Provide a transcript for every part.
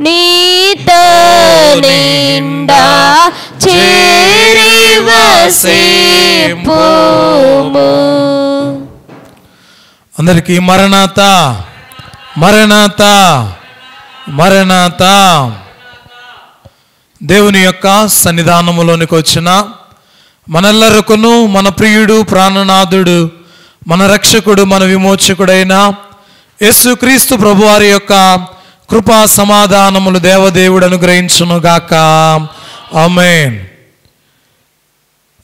నీతో నిండా చేరివసేపుము. అందరికీ మరణాత మరణాత మరణాత. దేవుని యొక్క సన్నిధానములోనికి వచ్చిన మనెల్లరకును మన ప్రియుడు, ప్రాణనాథుడు, మన రక్షకుడు, మన విమోచకుడైన యేసుక్రీస్తు ప్రభువారి యొక్క కృపా సమాధానములు దేవదేవుడు అనుగ్రహించునుగాక. ఆమేన్.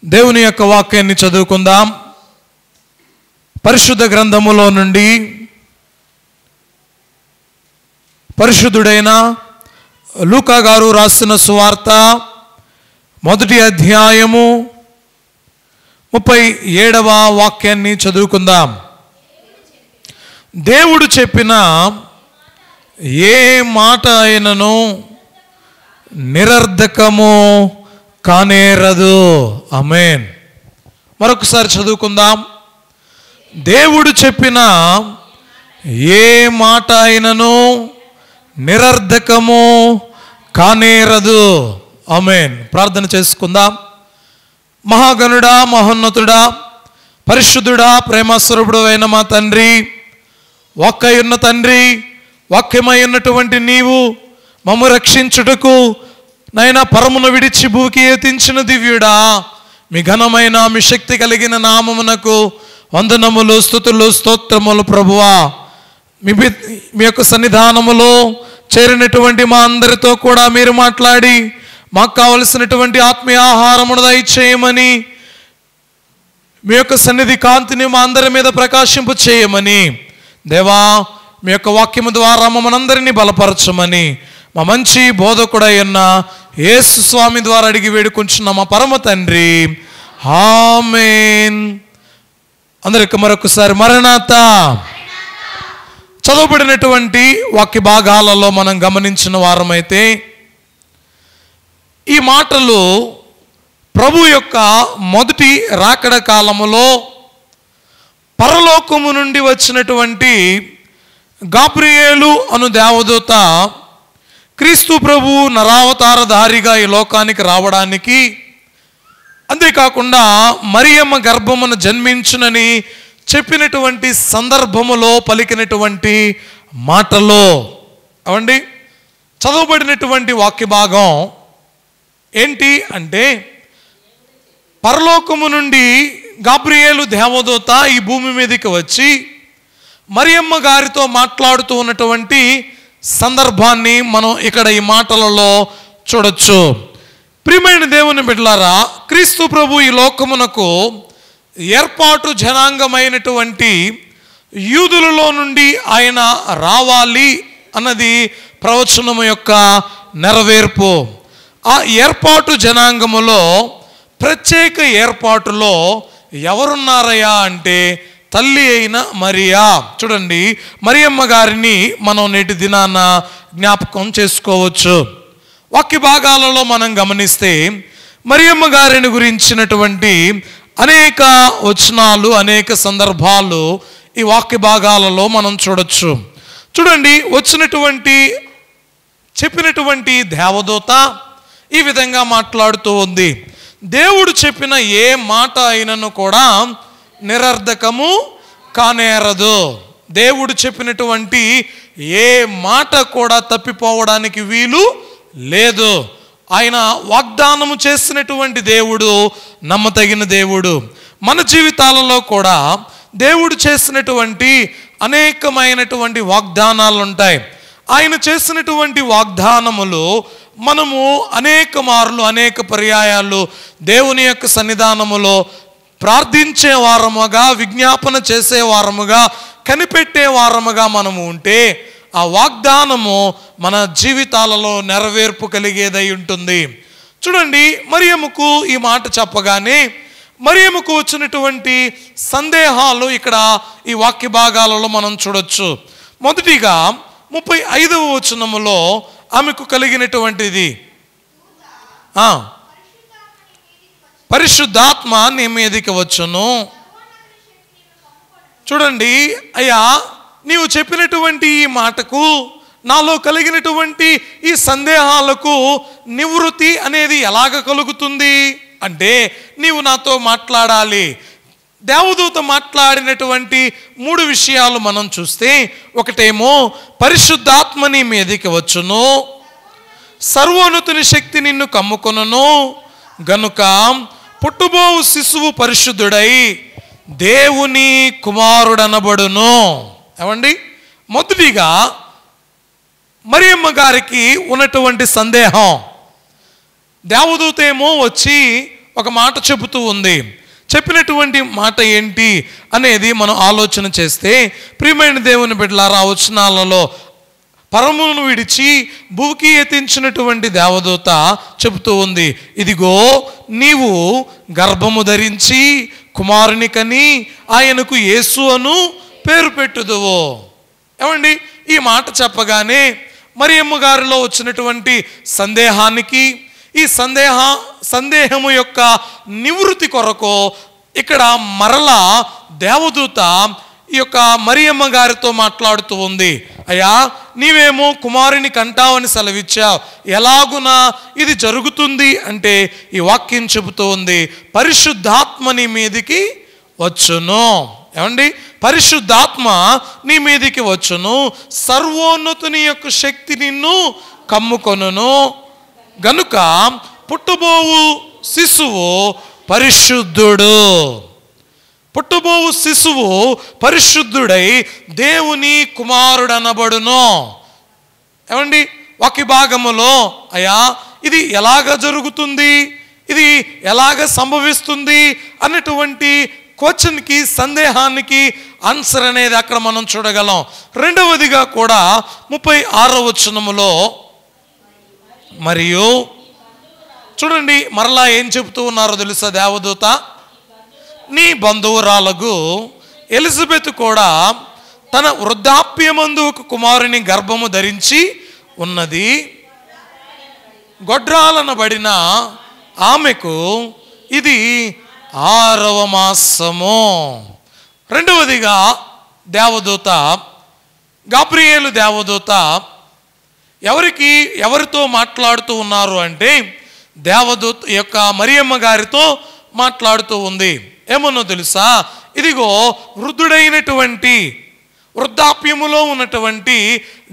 దేవుని యొక్క వాక్యాన్ని చదువుకుందాం. పరిశుద్ధ గ్రంథములో నుండి పరిశుద్ధుడైన లూకా గారు రాసిన సువార్త 1వ అధ్యాయము 37వ వాక్యాన్ని చదువుకుందాం. దేవుడు చెప్పిన ఏ మాట అయినను నిరర్ధకము కానేరదు. ఆమేన్. మరొకసారి చదువుకుందాం. దేవుడు చెప్పిన ఏ మాట అయినను నిరర్ధకము కానేరదు. ఆమేన్. ప్రార్థన చేసుకుందాం. మహాగణుడా, మహోన్నతుడా, పరిశుద్ధుడా, ప్రేమస్వరూపుడు అయిన మా తండ్రి, వాక్కయున్న తండ్రి, వాక్యమై ఉన్నటువంటి నీవు మమ్ము రక్షించుటకు నైనా పరమును విడిచి భూకి ఎత్తించిన దివ్యుడా, మీ ఘనమైన మీ శక్తి కలిగిన నామమునకు వందనములు, స్తుతులు, స్తోత్రములు. ప్రభువా, మీ యొక్క సన్నిధానములో చేరినటువంటి మా అందరితో కూడా మీరు మాట్లాడి మాకు కావలసినటువంటి ఆత్మీయ ఆహారమును దయచేయమని, మీ యొక్క సన్నిధి కాంతిని మా అందరి మీద ప్రకాశింపు చేయమని, దేవా మీ యొక్క వాక్యము ద్వారా మమ్మల్ని బలపరచమని మా మంచి బోధకుడైన యేసు స్వామి ద్వారా అడిగి వేడుకుంటున్న మా పరమ తండ్రి. ఆమేన్. అందరికి మరొకసారి మరణాత. చదవబడినటువంటి వాక్య భాగాలలో మనం గమనించిన వారమైతే ఈ మాటలు ప్రభు యొక్క మొదటి రాకడ కాలములో పరలోకము నుండి వచ్చినటువంటి గాబ్రియేలు అను దేవదూత క్రీస్తు ప్రభు నరావతారధారిగా ఈ లోకానికి రావడానికి, అంతేకాకుండా మరియమ్మ గర్భమును జన్మించునని చెప్పినటువంటి సందర్భములో పలికినటువంటి మాటలో అవండి చదవబడినటువంటి వాక్య భాగం ఏంటి అంటే, పరలోకము నుండి గాబ్రియేలు దేవదూత ఈ భూమి మీదకి వచ్చి మరియమ్మ గారితో మాట్లాడుతూ ఉన్నటువంటి సందర్భాన్ని మనం ఇక్కడ ఈ మాటలలో చూడొచ్చు. ప్రియమైన దేవుని బిడ్డలారా, క్రీస్తు ప్రభు ఈ లోకమునకు ఏర్పాటు జనాంగమైనటువంటి యూదులలో నుండి ఆయన రావాలి అన్నది ప్రవచనము యొక్క నెరవేర్పు. ఆ ఏర్పాటు జనాంగములో ప్రత్యేక ఏర్పాటులో ఎవరున్నారయ్యా అంటే తల్లి అయిన మరియా. చూడండి, మరియమ్మ గారిని మనం నేటి దినాన జ్ఞాపకం చేసుకోవచ్చు. వాక్య భాగాలలో మనం గమనిస్తే మరియమ్మ గారిని గురించినటువంటి అనేక వచనాలు, అనేక సందర్భాలు ఈ వాక్య భాగాలలో మనం చూడొచ్చు. చూడండి, చెప్పినటువంటి దేవదూత ఈ విధంగా మాట్లాడుతూ ఉంది. దేవుడు చెప్పిన ఏ మాట అయినను కూడా నిరర్ధకము కానేరదు. దేవుడు చెప్పినటువంటి ఏ మాట కూడా తప్పిపోవడానికి వీలు లేదు. ఆయన వాగ్దానము చేసినటువంటి దేవుడు నమ్మతగిన దేవుడు. మన జీవితాలలో కూడా దేవుడు చేసినటువంటి అనేకమైనటువంటి వాగ్దానాలు ఉంటాయి. ఆయన చేసినటువంటి వాగ్దానములు మనము అనేక మార్లు, అనేక పర్యాయాలు దేవుని యొక్క సన్నిధానములో ప్రార్థించే వారముగా, విజ్ఞాపన చేసే వారముగా, కనిపెట్టే వారముగా మనము ఉంటే ఆ వాగ్దానము మన జీవితాలలో నెరవేర్పు కలిగేదై ఉంటుంది. చూడండి, మరియమ్మకు ఈ మాట చెప్పగానే మరియమ్మకు వచ్చినటువంటి సందేహాలు ఇక్కడ ఈ వాక్య భాగాలలో మనం చూడొచ్చు. మొదటిగా 35వ వచనములో ఆమెకు కలిగినటువంటిది, పరిశుద్ధాత్మ నీ మీదికి వచ్చును. చూడండి, అయ్యా నీవు చెప్పినటువంటి ఈ మాటకు నాలో కలిగినటువంటి ఈ సందేహాలకు నివృత్తి అనేది ఎలాగ కలుగుతుంది అంటే నీవు నాతో మాట్లాడాలి. దేవదూత మాట్లాడినటువంటి 3 విషయాలు మనం చూస్తే, ఒకటేమో పరిశుద్ధాత్మ నీ మీదకి వచ్చును, సర్వోన్నతుని శక్తి నిన్ను కమ్ముకొనును గనుక పుట్టుబోవు శిశువు పరిశుద్ధుడై దేవుని కుమారుడనబడును. ఏమండి, మొదటిగా మరియమ్మ గారికి ఉన్నటువంటి సందేహం, దేవదూత ఏమో వచ్చి ఒక మాట చెబుతూ ఉంది. చెప్పినటువంటి మాట ఏంటి అనేది మనం ఆలోచన చేస్తే, ప్రియమైన దేవుని బిడ్డలారా, వచనాలలో పరమును విడిచి భూమికి ఎత్తించినటువంటి దేవదూత చెబుతూ ఉంది, ఇదిగో నీవు గర్భము ధరించి కుమారుని కని ఆయనకు యేసు అను పేరు పెట్టుదువు. ఏమండి, ఈ మాట చెప్పగానే మరియమ్మ గారిలో వచ్చినటువంటి సందేహానికి, ఈ సందేహము యొక్క నివృత్తి కొరకు ఇక్కడ మరలా దేవదూత ఈ యొక్క మరియమ్మ గారితో మాట్లాడుతూ ఉంది. అయ్యా, నీవేమో కుమారుని కంటావని సెలవిచ్చావు, ఎలాగునా ఇది జరుగుతుంది అంటే ఈ వాక్యం చెబుతూ ఉంది, పరిశుద్ధాత్మ నీ మీదికి వచ్చును. ఏమండి, పరిశుద్ధాత్మ నీ మీదికి వచ్చును, సర్వోన్నతుని యొక్క శక్తి నిన్ను కమ్ముకొనును గనుక పుట్టబోవు శిశువు పరిశుద్ధుడు. పుట్టబోవు శిశువు పరిశుద్ధుడై దేవుని కుమారుడనబడును. ఏమండి, వాక్య భాగములో అయ్యా ఇది ఎలాగ జరుగుతుంది, ఇది ఎలాగ సంభవిస్తుంది అన్నటువంటి క్వశ్చన్కి, సందేహానికి ఆన్సర్ అనేది అక్కడ మనం చూడగలం. రెండవదిగా కూడా 36వ వచనములో మరియు చూడండి, మరలా ఏం చెబుతూ ఉన్నారో తెలుసా దేవదూత, నీ బంధువురాలకు ఎలిజబెత్ కూడా తన వృద్ధాప్యమందు ఒక కుమారుని గర్భము ధరించి ఉన్నది, గొడ్రాలనబడిన ఆమెకు ఇది 6వ మాసము. రెండవదిగా దేవదూత గాబ్రియేలు దేవదూత ఎవరితో మాట్లాడుతూ ఉన్నారు అంటే దేవదూత యొక్క మరియమ్మ గారితో మాట్లాడుతూ ఉంది. ఏమన్నో తెలుసా, ఇదిగో వృద్ధాప్యములో ఉన్నటువంటి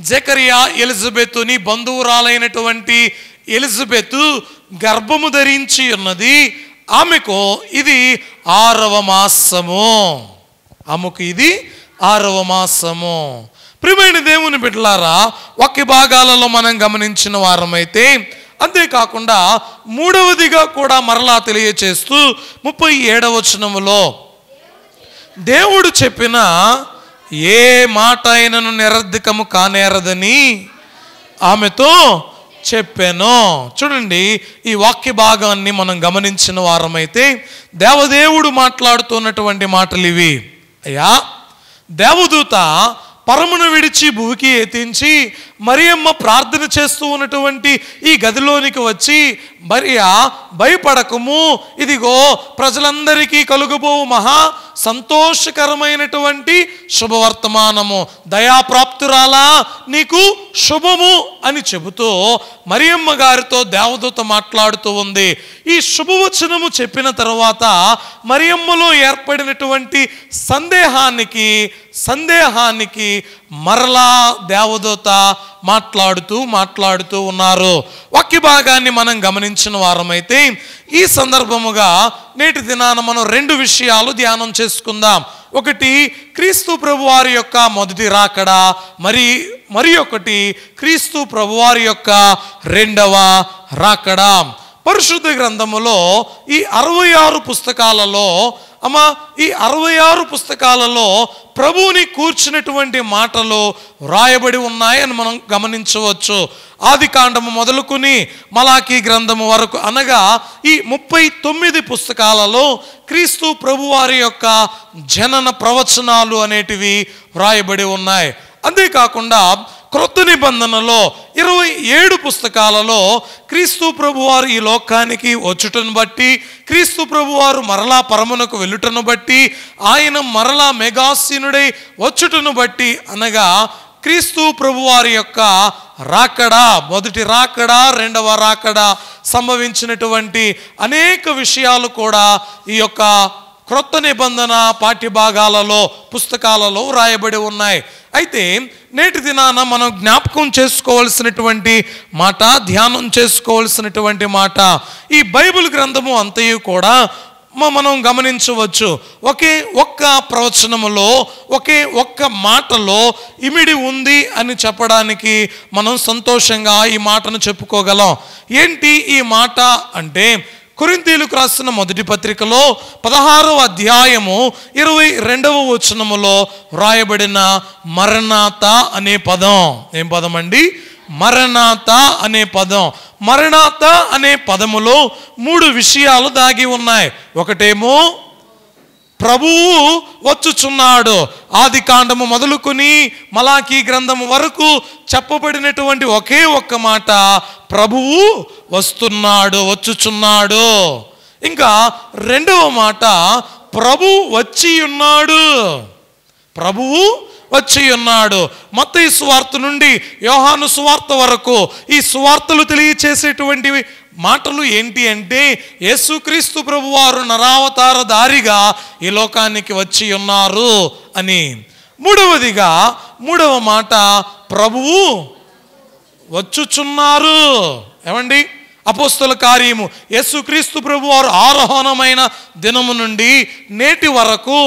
జకరియా ఎలిజబెత్తుని బంధువురాలైనటువంటి ఎలిజబెత్ గర్భము ధరించి ఉన్నది, ఆమెకు ఇది 6వ మాసము. ఆమెకు ఇది 6వ మాసము. ప్రియమైన దేవుని బిడ్డలారా, వాక్య భాగాలలో మనం గమనించిన వారమైతే, అంతేకాకుండా మూడవదిగా కూడా మరలా తెలియచేస్తూ 37వ వచనములో దేవుడు చెప్పిన ఏ మాట అయినను నిరర్ధకము కానేరదని ఆమెతో చెప్పాను. చూడండి, ఈ వాక్య భాగాన్ని మనం గమనించిన వారమైతే దేవదేవుడు మాట్లాడుతున్నటువంటి మాటలు ఇవి. అయ్యా, దేవదూత పరమును విడిచి భూమికి ఎత్తించి మరియమ్మ ప్రార్థన చేస్తూ ఉన్నటువంటి ఈ గదిలోనికి వచ్చి, మరియా భయపడకము, ఇదిగో ప్రజలందరికీ కలుగబోవు మహా సంతోషకరమైనటువంటి శుభవర్తమానము, దయాప్రాప్తురాలా నీకు శుభము అని చెబుతూ మరియమ్మ గారితో దేవదూత మాట్లాడుతూ ఉంది. ఈ శుభవచనము చెప్పిన తర్వాత మరియమ్మలో ఏర్పడినటువంటి సందేహానికి మరలా దేవదూత మాట్లాడుతూ ఉన్నారు. వాక్య భాగాన్ని మనం గమనించిన వారమైతే ఈ సందర్భముగా నేటి దినాన మనం 2 విషయాలు ధ్యానం చేసుకుందాం. ఒకటి క్రీస్తు ప్రభువారి యొక్క మొదటి రాకడ, మరి ఒకటి క్రీస్తు ప్రభువారి యొక్క 2వ రాకడ. పరిశుద్ధ గ్రంథములో ఈ 66 పుస్తకాలలో ఈ 66 పుస్తకాలలో ప్రభువుని కూర్చున్నటువంటి మాటలు వ్రాయబడి ఉన్నాయని మనం గమనించవచ్చు. ఆది కాండము మొదలుకొని మలాకీ గ్రంథము వరకు, అనగా ఈ 39 పుస్తకాలలో క్రీస్తు ప్రభువారి యొక్క జనన ప్రవచనాలు అనేటివి వ్రాయబడి ఉన్నాయి. అంతేకాకుండా క్రొత్త నిబంధనలో 27 పుస్తకాలలో క్రీస్తు ప్రభువారు ఈ లోకానికి వచ్చుటను బట్టి, క్రీస్తు ప్రభువారు మరలా పరమునకు వెళ్ళుటను బట్టి, ఆయన మరలా మెగాసీనుడై వచ్చుటను బట్టి, అనగా క్రీస్తు ప్రభువారి యొక్క రాకడ, మొదటి రాకడ, రెండవ రాకడ సంభవించినటువంటి అనేక విషయాలు కూడా ఈ యొక్క క్రొత్త నిబంధన పాఠ్యభాగాలలో, పుస్తకాలలో రాయబడి ఉన్నాయి. అయితే నేటి దినాన మనం జ్ఞాపకం చేసుకోవాల్సినటువంటి మాట, ధ్యానం చేసుకోవాల్సినటువంటి మాట, ఈ బైబిల్ గ్రంథము అంతయు కూడా మనం గమనించవచ్చు. ఒకే ఒక్క ప్రవచనములో, ఒకే ఒక్క మాటలో ఇమిడి ఉంది అని చెప్పడానికి మనం సంతోషంగా ఈ మాటను చెప్పుకోగలం. ఏంటి ఈ మాట అంటే, కొరింథీయులకు రాసిన మొదటి పత్రికలో 16వ అధ్యాయము 22వ వచనములో వ్రాయబడిన మరణాత అనే పదం. ఏం పదం అండి? మరణాత అనే పదం. మరణాత అనే పదములో 3 విషయాలు దాగి ఉన్నాయి. ఒకటేమో ప్రభువు వచ్చుచున్నాడు. ఆది కాండము మొదలుకొని మలాకీ గ్రంథము వరకు చెప్పబడినటువంటి ఒకే ఒక్క మాట, ప్రభువు వస్తున్నాడు, వచ్చుచున్నాడు. ఇంకా రెండవ మాట, ప్రభు వచ్చి ఉన్నాడు, ప్రభువు వచ్చి ఉన్నాడు. మత్తయి సువార్త నుండి యోహాను సువార్త వరకు ఈ సువార్తలు తెలియచేసేటువంటి మాటలు ఏంటి అంటే, యేసుక్రీస్తు ప్రభువారు నరావతార దారిగా ఈ లోకానికి వచ్చి ఉన్నారు అని. మూడవదిగా, మూడవ మాట, ప్రభువు వచ్చుచున్నారు. ఏమండి? అపోస్తల కార్యము యేసుక్రీస్తు ప్రభువారు ఆరోహణమైన దినము నుండి నేటి వరకు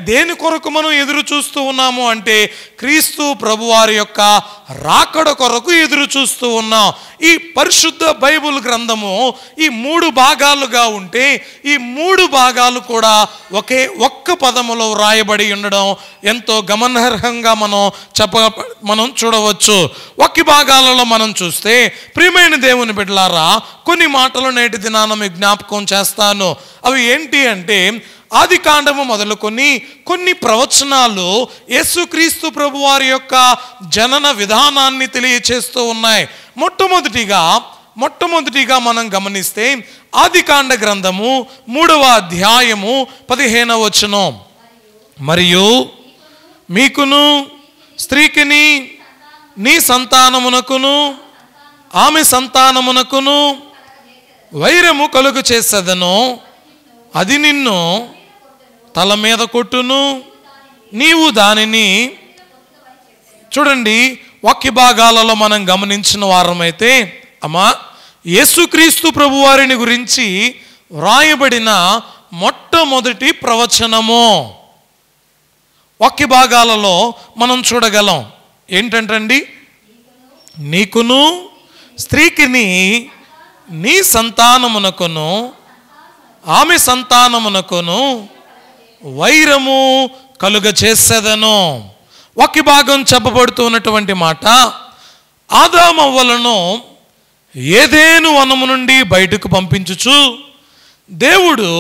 దేని కొరకు మనం ఎదురు చూస్తూ ఉన్నాము అంటే, క్రీస్తు ప్రభువారి యొక్క రాకడ కొరకు ఎదురు చూస్తూ ఉన్నాం. ఈ పరిశుద్ధ బైబిల్ గ్రంథము ఈ 3 భాగాలుగా ఉంటే, ఈ 3 భాగాలు కూడా ఒకే ఒక్క పదములో వ్రాయబడి ఉండడం ఎంతో గమనార్హంగా మనం చూడవచ్చు. ఒక్క భాగాలలో మనం చూస్తే, ప్రియమైన దేవుని బిడ్డలారా, కొన్ని మాటలు నేటి దినాన మీకు జ్ఞాపకం చేస్తాను. అవి ఏంటి అంటే, ఆది కాండము మొదలుకొని కొన్ని ప్రవచనాలు యేసుక్రీస్తు ప్రభువారి యొక్క జనన విధానాన్ని తెలియచేస్తూ ఉన్నాయి. మొట్టమొదటిగా మనం గమనిస్తే, ఆది కాండ గ్రంథము 3వ అధ్యాయము 15వ వచనం, మరియు మీకును స్త్రీకిని నీ సంతానమునకును ఆమె సంతానమునకును వైరము కలుగు చేసేదను, అది నిన్ను తల మీద కొట్టును, నీవు దానిని. చూడండి, వాక్య భాగాలలో మనం గమనించిన వారమైతే, అమ్మా, యేసుక్రీస్తు ప్రభువారిని గురించి వ్రాయబడిన మొట్టమొదటి ప్రవచనము వాక్య భాగాలలో మనం చూడగలం. ఏంటంటండి? నీకును స్త్రీకిని నీ సంతానమునకును ఆమె సంతానమునకును వైరము కలుగ చేసేదను. వాక్య భాగం చెప్పబడుతున్నటువంటి మాట, ఆదామవ్వలను ఏదేను వనము నుండి బయటకు పంపించుచు దేవుడు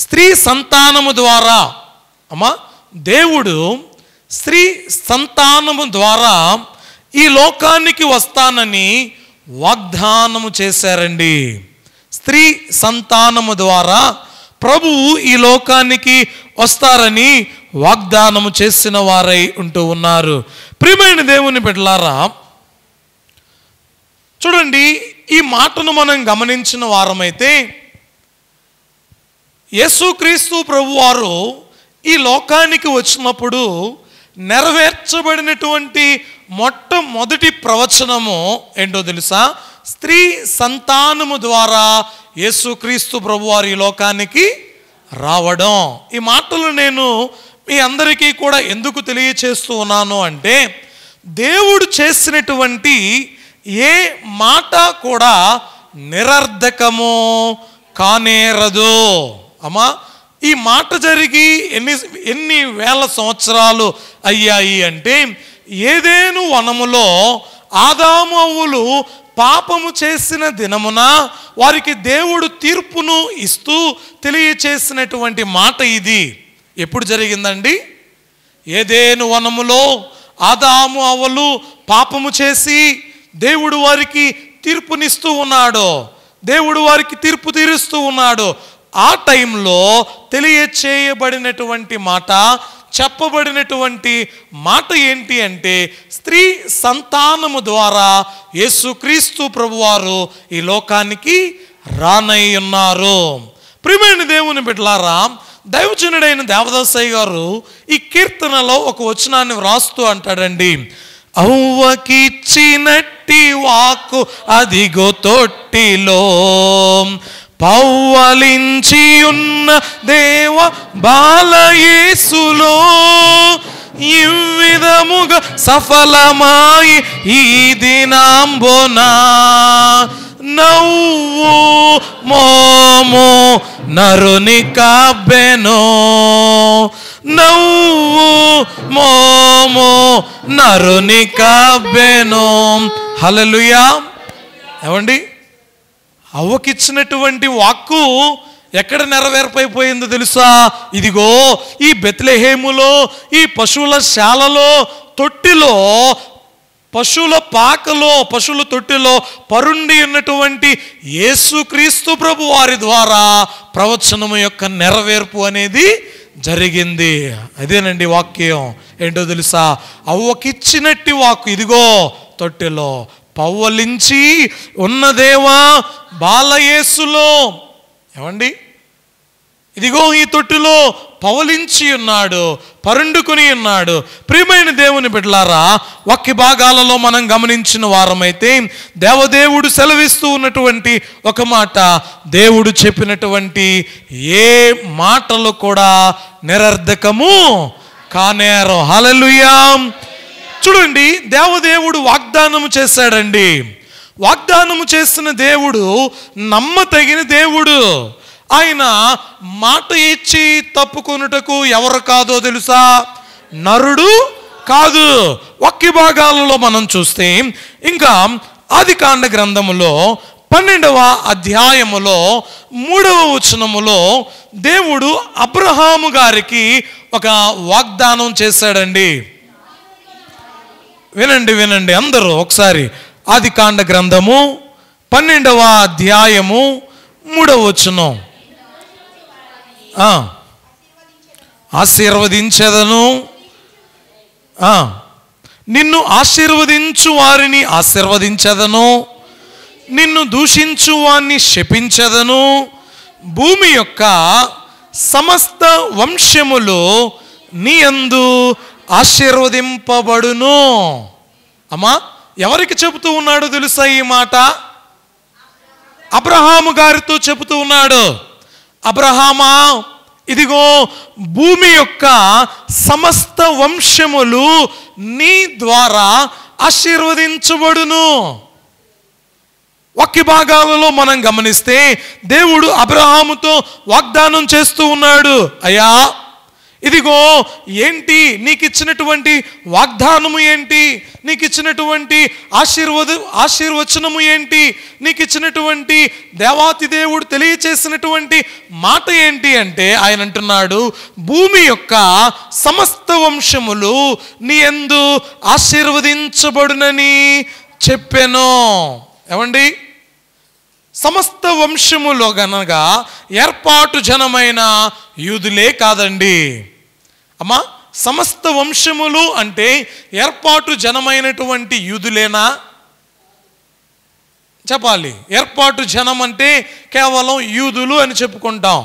స్త్రీ సంతానము ద్వారా, దేవుడు స్త్రీ సంతానము ద్వారా ఈ లోకానికి వస్తానని వాగ్దానము చేశారండి. స్త్రీ సంతానము ద్వారా ప్రభువు ఈ లోకానికి వస్తారని వాగ్దానము చేసిన వారై ఉంటూ ఉన్నారు. ప్రియమైన దేవుని బిడ్డలారా, చూడండి, ఈ మాటను మనం గమనించిన వారమైతే, యేసుక్రీస్తు ప్రభువారు ఈ లోకానికి వచ్చినప్పుడు నెరవేర్చబడినటువంటి మొట్టమొదటి ప్రవచనము ఏంటో తెలుసా? స్త్రీ సంతానము ద్వారా యేసుక్రీస్తు ప్రభువారు ఈ లోకానికి రావడం. ఈ మాటలు నేను మీ అందరికీ కూడా ఎందుకు తెలియచేస్తూ ఉన్నాను అంటే, దేవుడు చేసినటువంటి ఏ మాట కూడా నిరర్ధకము కానేరదు. ఈ మాట జరిగి ఎన్ని వేల సంవత్సరాలు అయ్యాయి అంటే, ఏదేను వనములో ఆదాము అవ్వలు పాపము చేసిన దినమున వారికి దేవుడు తీర్పును ఇస్తూ తెలియచేసినటువంటి మాట ఇది. ఎప్పుడు జరిగిందండి? ఏదేను వనములో ఆదాము అవ్వలు పాపము చేసి దేవుడు వారికి తీర్పునిస్తూ ఉన్నాడు, దేవుడు వారికి తీర్పు తీరుస్తూ ఉన్నాడు. ఆ టైంలో తెలియచేయబడినటువంటి మాట, చెప్పబడినటువంటి మాట ఏంటి అంటే, స్త్రీ సంతానము ద్వారా యేసుక్రీస్తు ప్రభువారు ఈ లోకానికి రానై ఉన్నారు. ప్రియమైన దేవుని బిడ్డలారా, దైవజనుడైన దేవదాసయ్య గారు ఈ కీర్తనలో ఒక వచనాన్ని వ్రాస్తూ అంటాడండి, అవ్వకిచ్చినట్టి వాక్కు అదిగో తొట్టిలో పవ్వలించి ఉన్న దేవ బాలయేసులో ఈ విధముగా సఫలమాయి ఈ దినాంబునా నవ్వు మోము నరుని కబ్బెను, నవ్వు మోము నరుని కబ్బెను. హల్లెలూయా. ఏమండి, అవ్వకిచ్చినటువంటి వాక్కు ఎక్కడ నెరవేర్పైపోయిందో తెలుసా? ఇదిగో ఈ బెత్లెహేములో, ఈ పశువుల శాలలో, తొట్టిలో, పశువుల పాకలో, పశువుల తొట్టిలో పరుండి ఉన్నటువంటి యేసుక్రీస్తు ప్రభు వారి ద్వారా ప్రవచనము యొక్క నెరవేర్పు అనేది జరిగింది. అదేనండి వాక్యం. ఏంటో తెలుసా? అవ్వకిచ్చినట్టి వాక్కు ఇదిగో తొట్టిలో పవ్వలించి ఉన్నదేవా బాలయేసులో. ఏమండి, ఇదిగో ఈ తొట్టిలో పవలించి ఉన్నాడు, పరుండుకుని ఉన్నాడు. ప్రియమైన దేవుని బిడ్డలారా, వాక్య భాగాలలో మనం గమనించిన వారమైతే దేవదేవుడు సెలవిస్తూ ఉన్నటువంటి ఒక మాట, దేవుడు చెప్పినటువంటి ఏ మాటలు కూడా నిరర్ధకము కానేరో. హల్లెలూయా. చూడండి, దేవదేవుడు వాగ్దానము చేశాడండి. వాగ్దానము చేసిన దేవుడు నమ్మతగిన దేవుడు. ఆయన మాట ఇచ్చి తప్పుకొనుటకు ఎవరు కాదో తెలుసా? నరుడు కాదు. వాక్య భాగాలలో మనం చూస్తే ఇంకా ఆదికాండ గ్రంథములో 12వ అధ్యాయములో 3వ వచనములో దేవుడు అబ్రహాము గారికి ఒక వాగ్దానం చేశాడండి. వినండి వినండి అందరూ ఒకసారి. ఆదికాండ గ్రంథము 12వ అధ్యాయము 3వ వచనం. ఆశీర్వదించెదను, నిన్ను ఆశీర్వదించు వారిని ఆశీర్వదించెదను, నిన్ను దూషించు వారిని శపించెదను, భూమి యొక్క సమస్త వంశములు నీ యందు ఆశీర్వదింపబడును. అమ్మా, ఎవరికి చెబుతూ ఉన్నాడో తెలుసా ఈ మాట? అబ్రహాము గారితో చెబుతూ ఉన్నాడు. అబ్రహామా, ఇదిగో భూమి యొక్క సమస్త వంశములు నీ ద్వారా ఆశీర్వదించబడును. వాక్య భాగాలలో మనం గమనిస్తే దేవుడు అబ్రహాముతో వాగ్దానం చేస్తూ ఉన్నాడు, అయ్యా ఇదిగో ఏంటి నీకు ఇచ్చినటువంటి వాగ్దానము ఏంటి, నీకు ఇచ్చినటువంటి ఆశీర్వచనము ఏంటి, నీకు ఇచ్చినటువంటి దేవాతి దేవుడు తెలియచేసినటువంటి మాట ఏంటి అంటే ఆయన అంటున్నాడు, భూమి యొక్క సమస్త వంశములు నీ యందు ఆశీర్వదించబడునని చెప్పెను. ఏమండి, సమస్త వంశములో గనగా ఏర్పాటు జనమైన యూదులే కాదండి. అమ్మా, సమస్త వంశములు అంటే ఏర్పాటు జనమైనటువంటి యూదులేనా? చెప్పాలి. ఏర్పాటు జనం అంటే కేవలం యూదులు అని చెప్పుకుంటాం.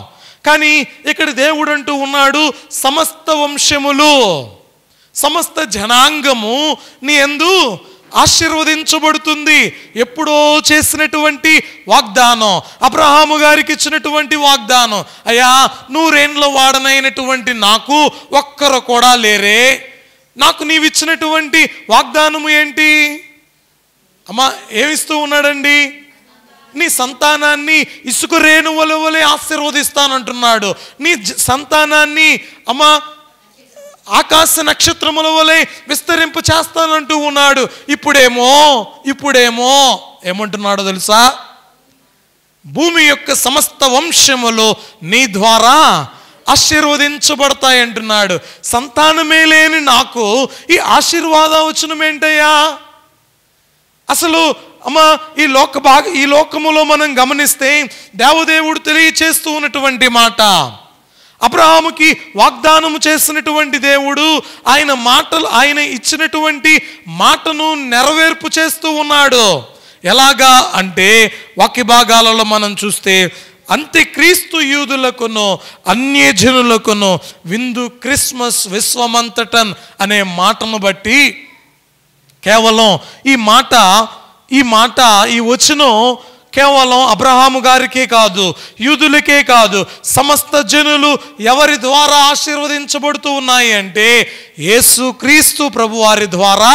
కానీ ఇక్కడ దేవుడు అంటూ ఉన్నాడు, సమస్త వంశములు, సమస్త జనాంగము నీ యందు ఆశీర్వదించబడుతుంది. ఎప్పుడో చేసినటువంటి వాగ్దానం, అబ్రహాము గారికి ఇచ్చినటువంటి వాగ్దానం, అయ్యా 100 ఏండ్ల వాడనైనటువంటి నాకు ఒక్కరు కూడా లేరే, నాకు నీవిచ్చినటువంటి వాగ్దానము ఏంటి? అమ్మా, ఏమిస్తూ ఉన్నాడండి? నీ సంతానాన్ని ఇసుక రేణువుల వలె ఆశీర్వదిస్తానంటున్నాడు. నీ సంతానాన్ని అమ్మా ఆకాశ నక్షత్రముల వలె విస్తరింప చేస్తానంటూ ఉన్నాడు. ఇప్పుడేమో ఏమంటున్నాడో తెలుసా? భూమి యొక్క సమస్త వంశములు నీ ద్వారా ఆశీర్వదించబడతాయి అంటున్నాడు. సంతానమే లేని నాకు ఈ ఆశీర్వాదవచనం ఏంటయ్యా? అసలు అమ్మా ఈ లోకములో మనం గమనిస్తే దేవదేవుడు తెలియచేస్తూ ఉన్నటువంటి మాట, అబ్రహాముకి వాగ్దానము చేసినటువంటి దేవుడు ఆయన ఇచ్చినటువంటి మాటను నెరవేర్పు చేస్తూ ఉన్నాడు. ఎలాగా అంటే వాక్య భాగాలలో మనం చూస్తే, అంత్యక్రీస్తు యూదులకును అన్యజనులకును విందు క్రిస్మస్ విశ్వమంతటన్ అనే మాటను బట్టి కేవలం ఈ వచనం కేవలం అబ్రహాము గారికే కాదు, యూదులకే కాదు, సమస్త జనులు ఎవరి ద్వారా ఆశీర్వదించబడుతూ ఉన్నాయి అంటే యేసుక్రీస్తు ప్రభువారి ద్వారా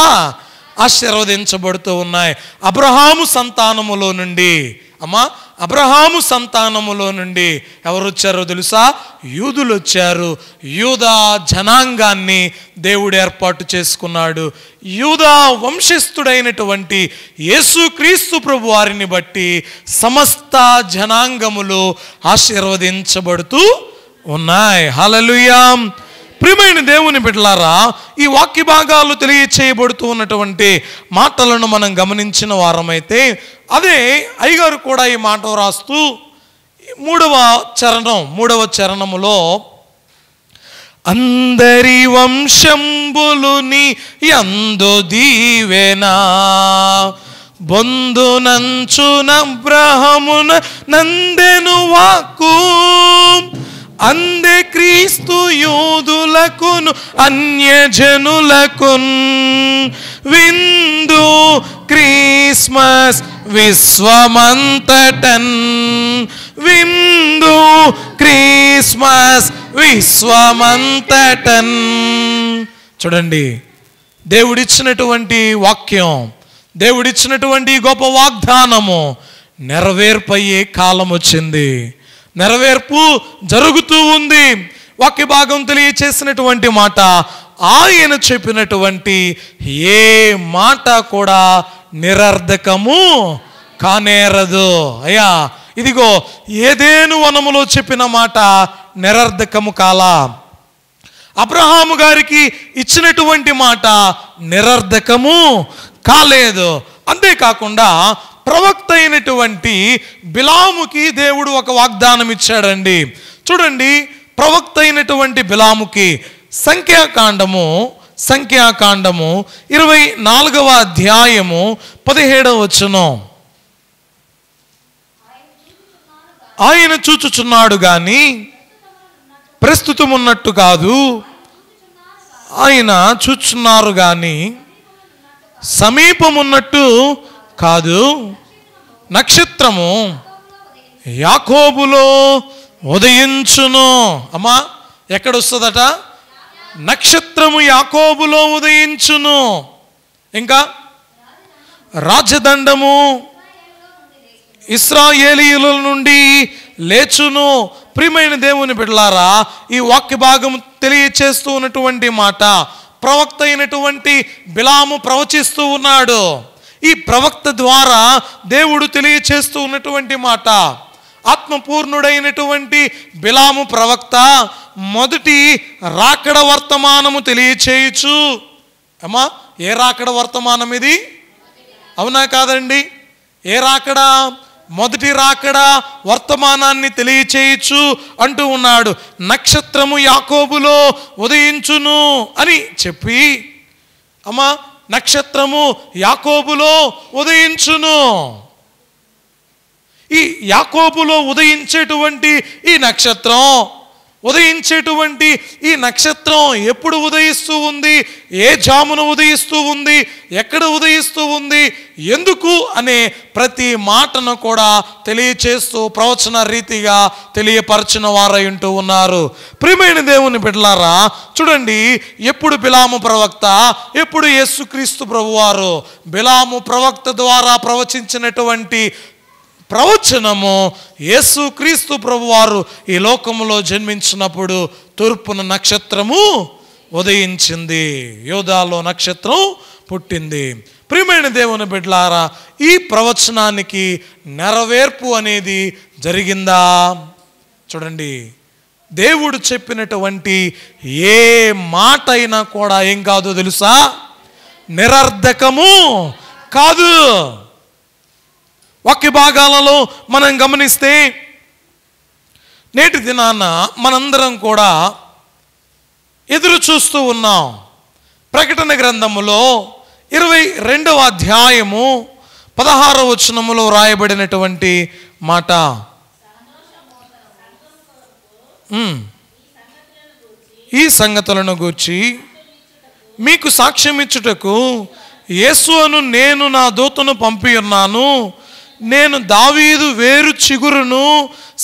ఆశీర్వదించబడుతూ ఉన్నాయి. అబ్రహాము సంతానములో నుండి ఎవరు వచ్చారో తెలుసా? యూదులు వచ్చారు. యూదా జనాంగాన్ని దేవుడు ఏర్పాటు చేసుకున్నాడు. యూదా వంశస్థుడైనటువంటి యేసుక్రీస్తు ప్రభు వారిని బట్టి సమస్త జనాంగములు ఆశీర్వదించబడుతూ ఉన్నాయి. హల్లెలూయా. ప్రియమైన దేవుని బిడ్డలారా, ఈ వాక్య భాగాలు తెలియచేయబడుతూ ఉన్నటువంటి మాటలను మనం గమనించిన వారమైతే, అదే అయ్యగారు కూడా ఈ మాట రాస్తూ మూడవ చరణములో అందరి వంశంబులుని యందు దీవెనా బొందునంచునబ్రహమున నందెను వాక్కు అందే క్రీస్తు యూదులకును అన్యజనులకున్ విందు క్రిస్మస్ విశ్వమంతటన్ విందు క్రిస్మస్ విశ్వమంతటన్. చూడండి, దేవుడిచ్చినటువంటి వాక్యం, దేవుడిచ్చినటువంటి గొప్ప వాగ్దానము నెరవేర్పయ్యే కాలం వచ్చింది. నెరవేర్పు జరుగుతూ ఉంది. వాక్య భాగం తెలియచేసినటువంటి మాట, ఆయన చెప్పినటువంటి ఏ మాట కూడా నిరర్ధకము కానేరదు. అయ్యా, ఇదిగో ఏదేను వనములో చెప్పిన మాట నిరర్ధకము కాలా. అబ్రహాము గారికి ఇచ్చినటువంటి మాట నిరర్ధకము కాలేదు. అంతేకాకుండా ప్రవక్త అయినటువంటి బిలాముకి దేవుడు ఒక వాగ్దానం ఇచ్చాడండి. చూడండి, ప్రవక్త అయినటువంటి బిలాముకి సంఖ్యాకాండము 24వ అధ్యాయము 17వ వచనం, ఆయన చూచుచున్నాడు గాని ప్రస్తుతం ఉన్నట్టు కాదు, ఆయన చూచున్నారు గాని సమీపమున్నట్టు కాదు, నక్షత్రము యాకోబులో ఉదయించును. అమ్మా, ఎక్కడొస్తుందట? నక్షత్రము యాకోబులో ఉదయించును. ఇంకా రాజదండము ఇశ్రాయేలీయుల నుండి లేచును. ప్రియమైన దేవుని బిడ్డలారా, ఈ వాక్య భాగం తెలియచేస్తూ ఉన్నటువంటి మాట, ప్రవక్త అయినటువంటి బిలాము ప్రవచిస్తూ ఉన్నాడు. ఈ ప్రవక్త ద్వారా దేవుడు తెలియచేస్తూ ఉన్నటువంటి మాట, ఆత్మపూర్ణుడైనటువంటి బిలాము ప్రవక్త మొదటి రాకడ వర్తమానము తెలియచేయచ్చు. అమ్మా, ఏ రాకడ వర్తమానం ఇది? అవునా కాదండి? ఏ రాకడ? మొదటి రాకడ వర్తమానాన్ని తెలియచేయచ్చు అంటూ ఉన్నాడు. నక్షత్రము యాకోబులో ఉదయించును అని చెప్పి, అమ్మా, నక్షత్రము యాకోబులో ఉదయించును. ఈ యాకోబులో ఉదయించేటువంటి ఈ నక్షత్రం ఎప్పుడు ఉదయిస్తూ ఉంది? ఏ జామున ఉదయిస్తూ ఉంది? ఎక్కడ ఉదయిస్తూ ఉంది? ఎందుకు అనే ప్రతి మాటను కూడా తెలియచేస్తూ ప్రవచన రీతిగా తెలియపరచిన వారై ఉంటూ ఉన్నారు. ప్రియమైన దేవుని బిడ్డలారా, చూడండి, ఎప్పుడు బిలాము ప్రవక్త, ఎప్పుడు యేసుక్రీస్తు ప్రభువారు. బిలాము ప్రవక్త ద్వారా ప్రవచించినటువంటి ప్రవచనము యేసుక్రీస్తు ప్రభువారు ఈ లోకములో జన్మించినప్పుడు తూర్పున నక్షత్రము ఉదయించింది, యోధాలో నక్షత్రం పుట్టింది. ప్రియమైన దేవుని బిడ్డలారా, ఈ ప్రవచనానికి నెరవేర్పు అనేది జరిగిందా? చూడండి, దేవుడు చెప్పినటువంటి ఏ మాట అయినా కూడా ఏం కాదు తెలుసా? నిరర్ధకము కాదు. వాక్య భాగాలలో మనం గమనిస్తే నేటి దినాన మనందరం కూడా ఎదురు చూస్తూ ఉన్నాం. ప్రకటన గ్రంథములో 22వ అధ్యాయము 16వ వచనములో రాయబడినటువంటి మాట, ఈ సంగతులను గూర్చి మీకు సాక్ష్యం ఇచ్చుటకు యేసు అను నేను నా దూతను పంపి ఉన్నాను. నేను దావీదు వేరు చిగురును,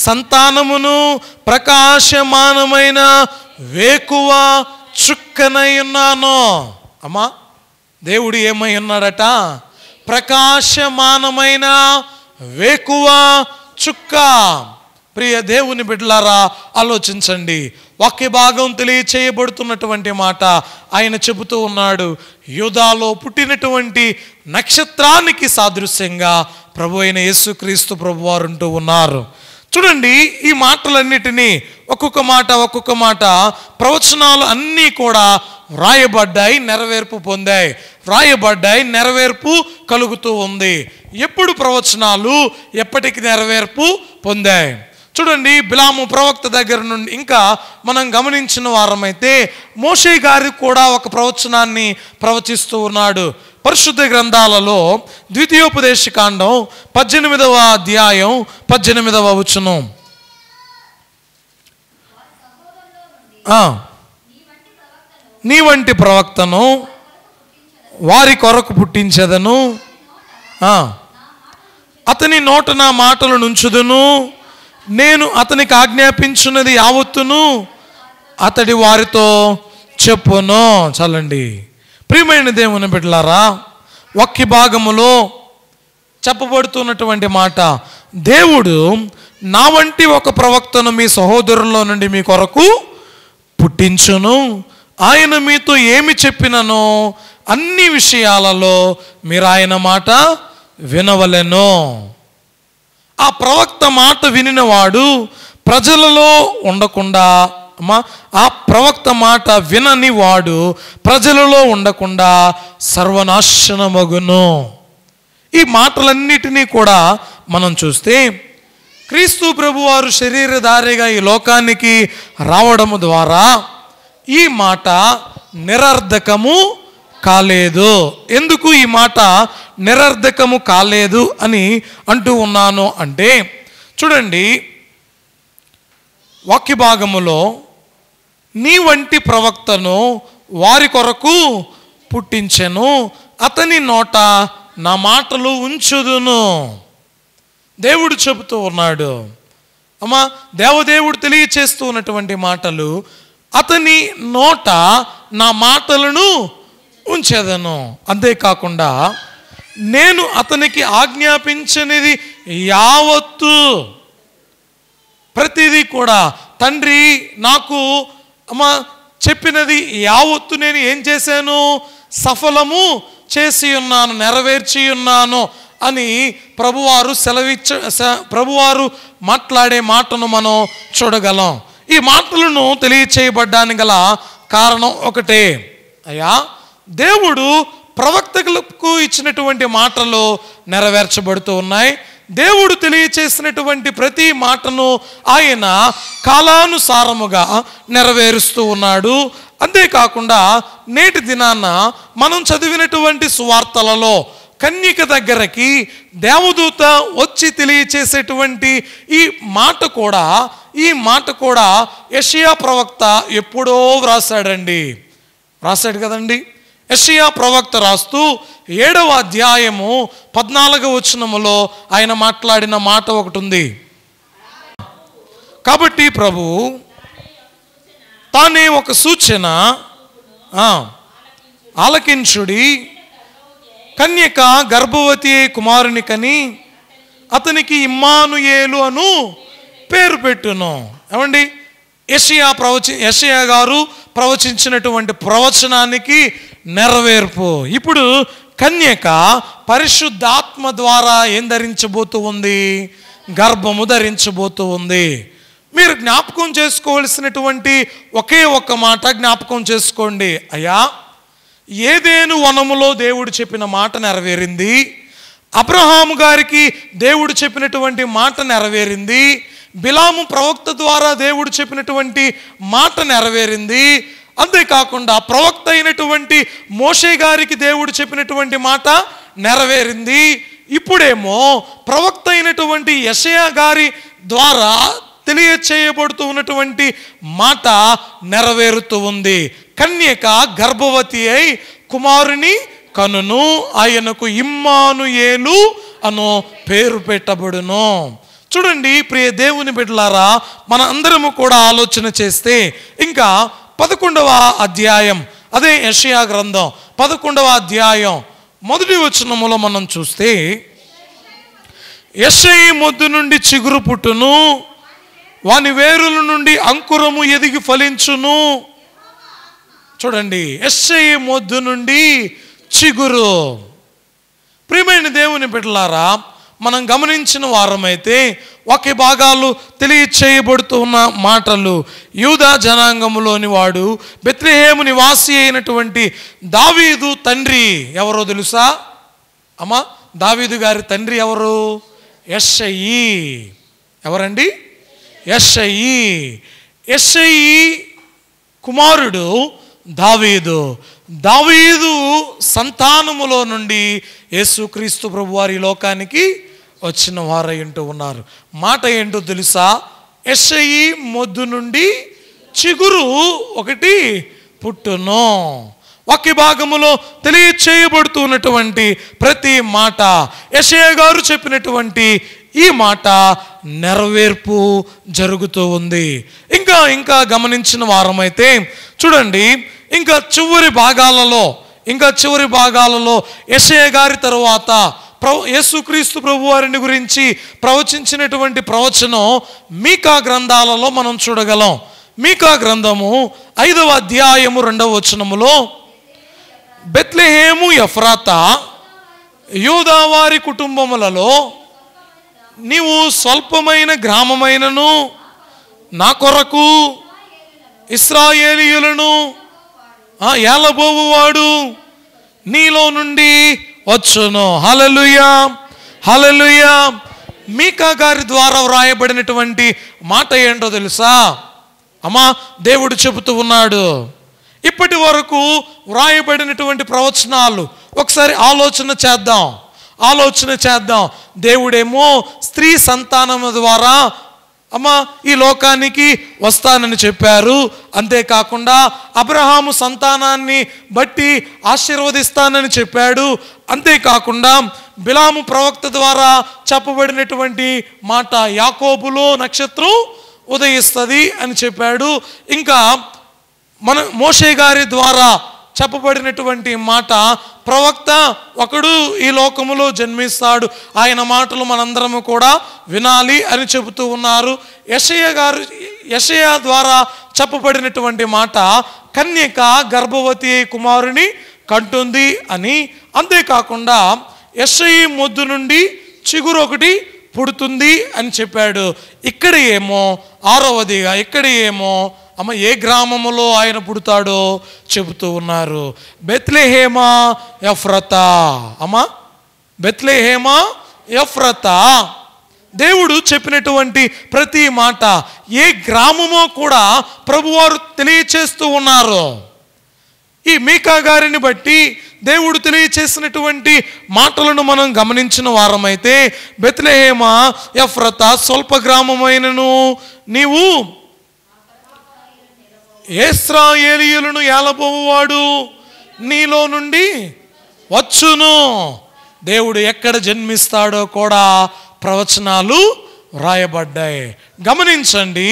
సంతానమును, ప్రకాశమానమైన వేకువ చుక్కనై ఉన్నాను. అమ్మా, దేవుడు ఏమై ఉన్నాడట? ప్రకాశమానమైన వేకువ చుక్క. ప్రియ దేవుని బిడ్డలారా, ఆలోచించండి. వాక్య భాగం తెలియచేయబడుతున్నటువంటి మాట ఆయన చెబుతూ ఉన్నాడు, యూదాలో పుట్టినటువంటి నక్షత్రానికి సాదృశ్యంగా ప్రభు అయిన యేసుక్రీస్తు ప్రభువారు ఉంటూ ఉన్నారు. చూడండి, ఈ మాటలన్నిటినీ ఒక్కొక్క మాట ప్రవచనాలు అన్నీ కూడా వ్రాయబడ్డాయి, నెరవేర్పు పొందాయి, వ్రాయబడ్డాయి, నెరవేర్పు కలుగుతూ ఉంది. ఎప్పుడు ప్రవచనాలు ఎప్పటికి నెరవేర్పు పొందాయి? చూడండి, బిలాము ప్రవక్త దగ్గర నుండి ఇంకా మనం గమనించిన వారమైతే మోషే గారికి కూడా ఒక ప్రవచనాన్ని ప్రవచిస్తూ ఉన్నాడు. పరిశుద్ధ గ్రంథాలలో ద్వితీయోపదేశకాండం 18వ అధ్యాయం 18వ వచనం, నీ వంటి ప్రవక్తను వారి కొరకు పుట్టించెదను, అతని నోట నా మాటలు నుంచుదును, నేను అతనికి ఆజ్ఞాపించున్నది యావత్తును అతడి వారితో చెప్పును. చాలండి. ప్రియమైన దేవుని బిడ్డలారా, వాక్య భాగములో చెప్పబడుతున్నటువంటి మాట, దేవుడు నా వంటి ఒక ప్రవక్తను మీ సహోదరుల్లో నుండి మీ కొరకు పుట్టించును, ఆయన మీతో ఏమి చెప్పిననో అన్ని విషయాలలో మీరు ఆయన మాట వినవలెను. ఆ ప్రవక్త మాట వినినవాడు ప్రజలలో ఉండకుండా, ఆ ప్రవక్త మాట వినని వాడు ప్రజలలో ఉండకుండా సర్వనాశనమగును. ఈ మాటలన్నిటినీ కూడా మనం చూస్తే క్రీస్తు ప్రభువారు శరీరధారిగా ఈ లోకానికి రావడము ద్వారా ఈ మాట నిరర్ధకము కాలేదు. ఎందుకు ఈ మాట నిరర్ధకము కాలేదు అని అంటూ ఉన్నాను అంటే, చూడండి, వాక్య భాగములో నీ వంటి ప్రవక్తను వారి కొరకు పుట్టించెను, అతని నోట నా మాటలు ఉంచుదును. దేవుడు చెబుతూ ఉన్నాడు. అమ్మా, దేవదేవుడు తెలియచేస్తూ ఉన్నటువంటి మాటలు, అతని నోట నా మాటలను ఉంచెదను. అంతేకాకుండా నేను అతనికి ఆజ్ఞాపించినది యావత్తు, ప్రతిదీ కూడా తండ్రి నాకు చెప్పినది యావత్తు నేను ఏం చేశాను? సఫలము చేసి ఉన్నాను, నెరవేర్చి ఉన్నాను అని ప్రభువారు ప్రభువారు మాట్లాడే మాటను మనం చూడగలం. ఈ మాటలను తెలియచేయబడ్డానికి గల కారణం ఒకటే, అయ్యా, దేవుడు ప్రవక్తలకు ఇచ్చినటువంటి మాటలు నెరవేర్చబడుతూ ఉన్నాయి. దేవుడు తెలియచేసినటువంటి ప్రతి మాటను ఆయన కాలానుసారముగా నెరవేరుస్తూ ఉన్నాడు. అంతేకాకుండా నేటి దినాన మనం చదివినటువంటి సువార్తలలో కన్యక దగ్గరకి దేవదూత వచ్చి తెలియచేసేటువంటి ఈ మాట కూడా యెషయా ప్రవక్త ఎప్పుడో రాశాడు కదండి. యెషయా ప్రవక్త రాస్తూ 7వ అధ్యాయము 14వ వచనములో ఆయన మాట్లాడిన మాట ఒకటి ఉంది. కాబట్టి ప్రభు తానే ఒక సూచన ఆలకించుడి, కన్యక గర్భవతి కుమారుని కని అతనికి ఇమ్మానుయేలు అను పేరు పెట్టును. ఏమండి, యెషయా గారు ప్రవచించినటువంటి ప్రవచనానికి నెరవేర్పు. ఇప్పుడు కన్యక పరిశుద్ధాత్మ ద్వారా ఏం ధరించబోతూ ఉంది? గర్భము ధరించబోతూ ఉంది. మీరు జ్ఞాపకం చేసుకోవలసినటువంటి ఒకే ఒక్క మాట జ్ఞాపకం చేసుకోండి. అయ్యా, ఏదేను వనములో దేవుడు చెప్పిన మాట నెరవేరింది, అబ్రహాము గారికి దేవుడు చెప్పినటువంటి మాట నెరవేరింది, బిలాము ప్రవక్త ద్వారా దేవుడు చెప్పినటువంటి మాట నెరవేరింది. అంతేకాకుండా ప్రవక్త అయినటువంటి మోషే గారికి దేవుడు చెప్పినటువంటి మాట నెరవేరింది. ఇప్పుడేమో ప్రవక్త అయినటువంటి యెషయా గారి ద్వారా తెలియచేయబడుతూ ఉన్నటువంటి మాట నెరవేరుతూ ఉంది. కన్యక గర్భవతి అయి కుమారుని కనును, ఆయనకు ఇమ్మానుయేలు అను పేరు పెట్టబడును. చూడండి ప్రియ దేవుని బిడ్డలారా, మన అందరము కూడా ఆలోచన చేస్తే ఇంకా 11వ అధ్యాయం, అదే యెషయా గ్రంథం 11వ అధ్యాయం మొదటి వచనములో మనం చూస్తే, యెషయి మొద్దు నుండి చిగురు పుట్టును, వాని వేరుల నుండి అంకురము ఎదిగి ఫలించును. చూడండి, యెషయి మొద్దు నుండి చిగురు. ప్రియమైన దేవుని బిడ్డలారా, మనం గమనించిన వారమైతే వాక్య భాగాలు తెలియచేయబడుతూ ఉన్న మాటలు, యూదా జనాంగములోని వాడు బెత్లెహేము నివాసి అయినటువంటి దావీదు తండ్రి ఎవరో తెలుసా అమ్మా? దావీదు గారి తండ్రి ఎవరు? యెషయి. ఎవరండి? యెషయి. యెషయి కుమారుడు దావీదు. దావీదు సంతానములో నుండి యేసుక్రీస్తు ప్రభువారి లోకానికి వచ్చిన వారై ఉంటూ ఉన్నారు. మాట ఏంటో తెలుసా? యెషయి మొద్దు నుండి చిగురు ఒకటి పుట్టును. వాక్య భాగములో తెలియచేయబడుతూ ఉన్నటువంటి ప్రతి మాట, యెషయా గారు చెప్పినటువంటి ఈ మాట నెరవేర్పు జరుగుతూ ఉంది. ఇంకా గమనించిన వారమైతే చూడండి, ఇంకా చివరి భాగాలలో యెషయా గారి తరువాత యేసుక్రీస్తు ప్రభువారిని గురించి ప్రవచించినటువంటి ప్రవచనం మీకా గ్రంథాలలో మనం చూడగలం. మీకా గ్రంథము 5వ అధ్యాయము 2వ వచనములో, బెత్లెహేము ఎఫ్రాతా యూదా వారి కుటుంబములలో నీవు స్వల్పమైన గ్రామమైనను నా కొరకు ఇశ్రాయేలీయులను ఏలబోవువాడు నీలో నుండి వచ్చును. హల్లెలూయా, హల్లెలూయా. మీకా గారి ద్వారా వ్రాయబడినటువంటి మాట ఏంటో తెలుసా అమ్మా? దేవుడు చెబుతూ ఉన్నాడు, ఇప్పటి వరకు వ్రాయబడినటువంటి ప్రవచనాలు ఒకసారి ఆలోచన చేద్దాం. దేవుడేమో స్త్రీ సంతానం ద్వారా అమ్మ ఈ లోకానికి వస్తానని చెప్పారు. అంతేకాకుండా అబ్రహాము సంతానాన్ని బట్టి ఆశీర్వదిస్తానని చెప్పాడు. అంతేకాకుండా బిలాము ప్రవక్త ద్వారా చెప్పబడినటువంటి మాట, యాకోబులో నక్షత్రం ఉదయిస్తుంది అని చెప్పాడు. ఇంకా మోషే గారి ద్వారా చెప్పబడినటువంటి మాట, ప్రవక్త ఒకడు ఈ లోకములో జన్మిస్తాడు, ఆయన మాటలు మనందరము కూడా వినాలి అని చెబుతూ ఉన్నారు. యెషయా ద్వారా చెప్పబడినటువంటి మాట, కన్యక గర్భవతి కుమారుని కంటుంది అని. అంతేకాకుండా యెషయి మొద్దు నుండి చిగురు ఒకటి పుడుతుంది అని చెప్పాడు. ఇక్కడ ఏమో 6వదిగా అమ్మ ఏ గ్రామములో ఆయన పుడతాడో చెబుతూ ఉన్నారు. బెత్లెహేమా ఎఫ్రతా. అమ్మ బెత్లెహేమా ఎఫ్రతా. దేవుడు చెప్పినటువంటి ప్రతి మాట, ఏ గ్రామమో కూడా ప్రభువారు తెలియచేస్తూ ఉన్నారు. ఈ మీకా గారిని బట్టి దేవుడు తెలియచేసినటువంటి మాటలను మనం గమనించిన వారమైతే, బెత్లెహేమా ఎఫ్రతా స్వల్ప గ్రామమైనను నీవు ఇశ్రాయేలీయులను ఏలబోవువాడు నీలో నుండి వచ్చును. దేవుడు ఎక్కడ జన్మిస్తాడో కూడా ప్రవచనాలు రాయబడ్డాయి. గమనించండి,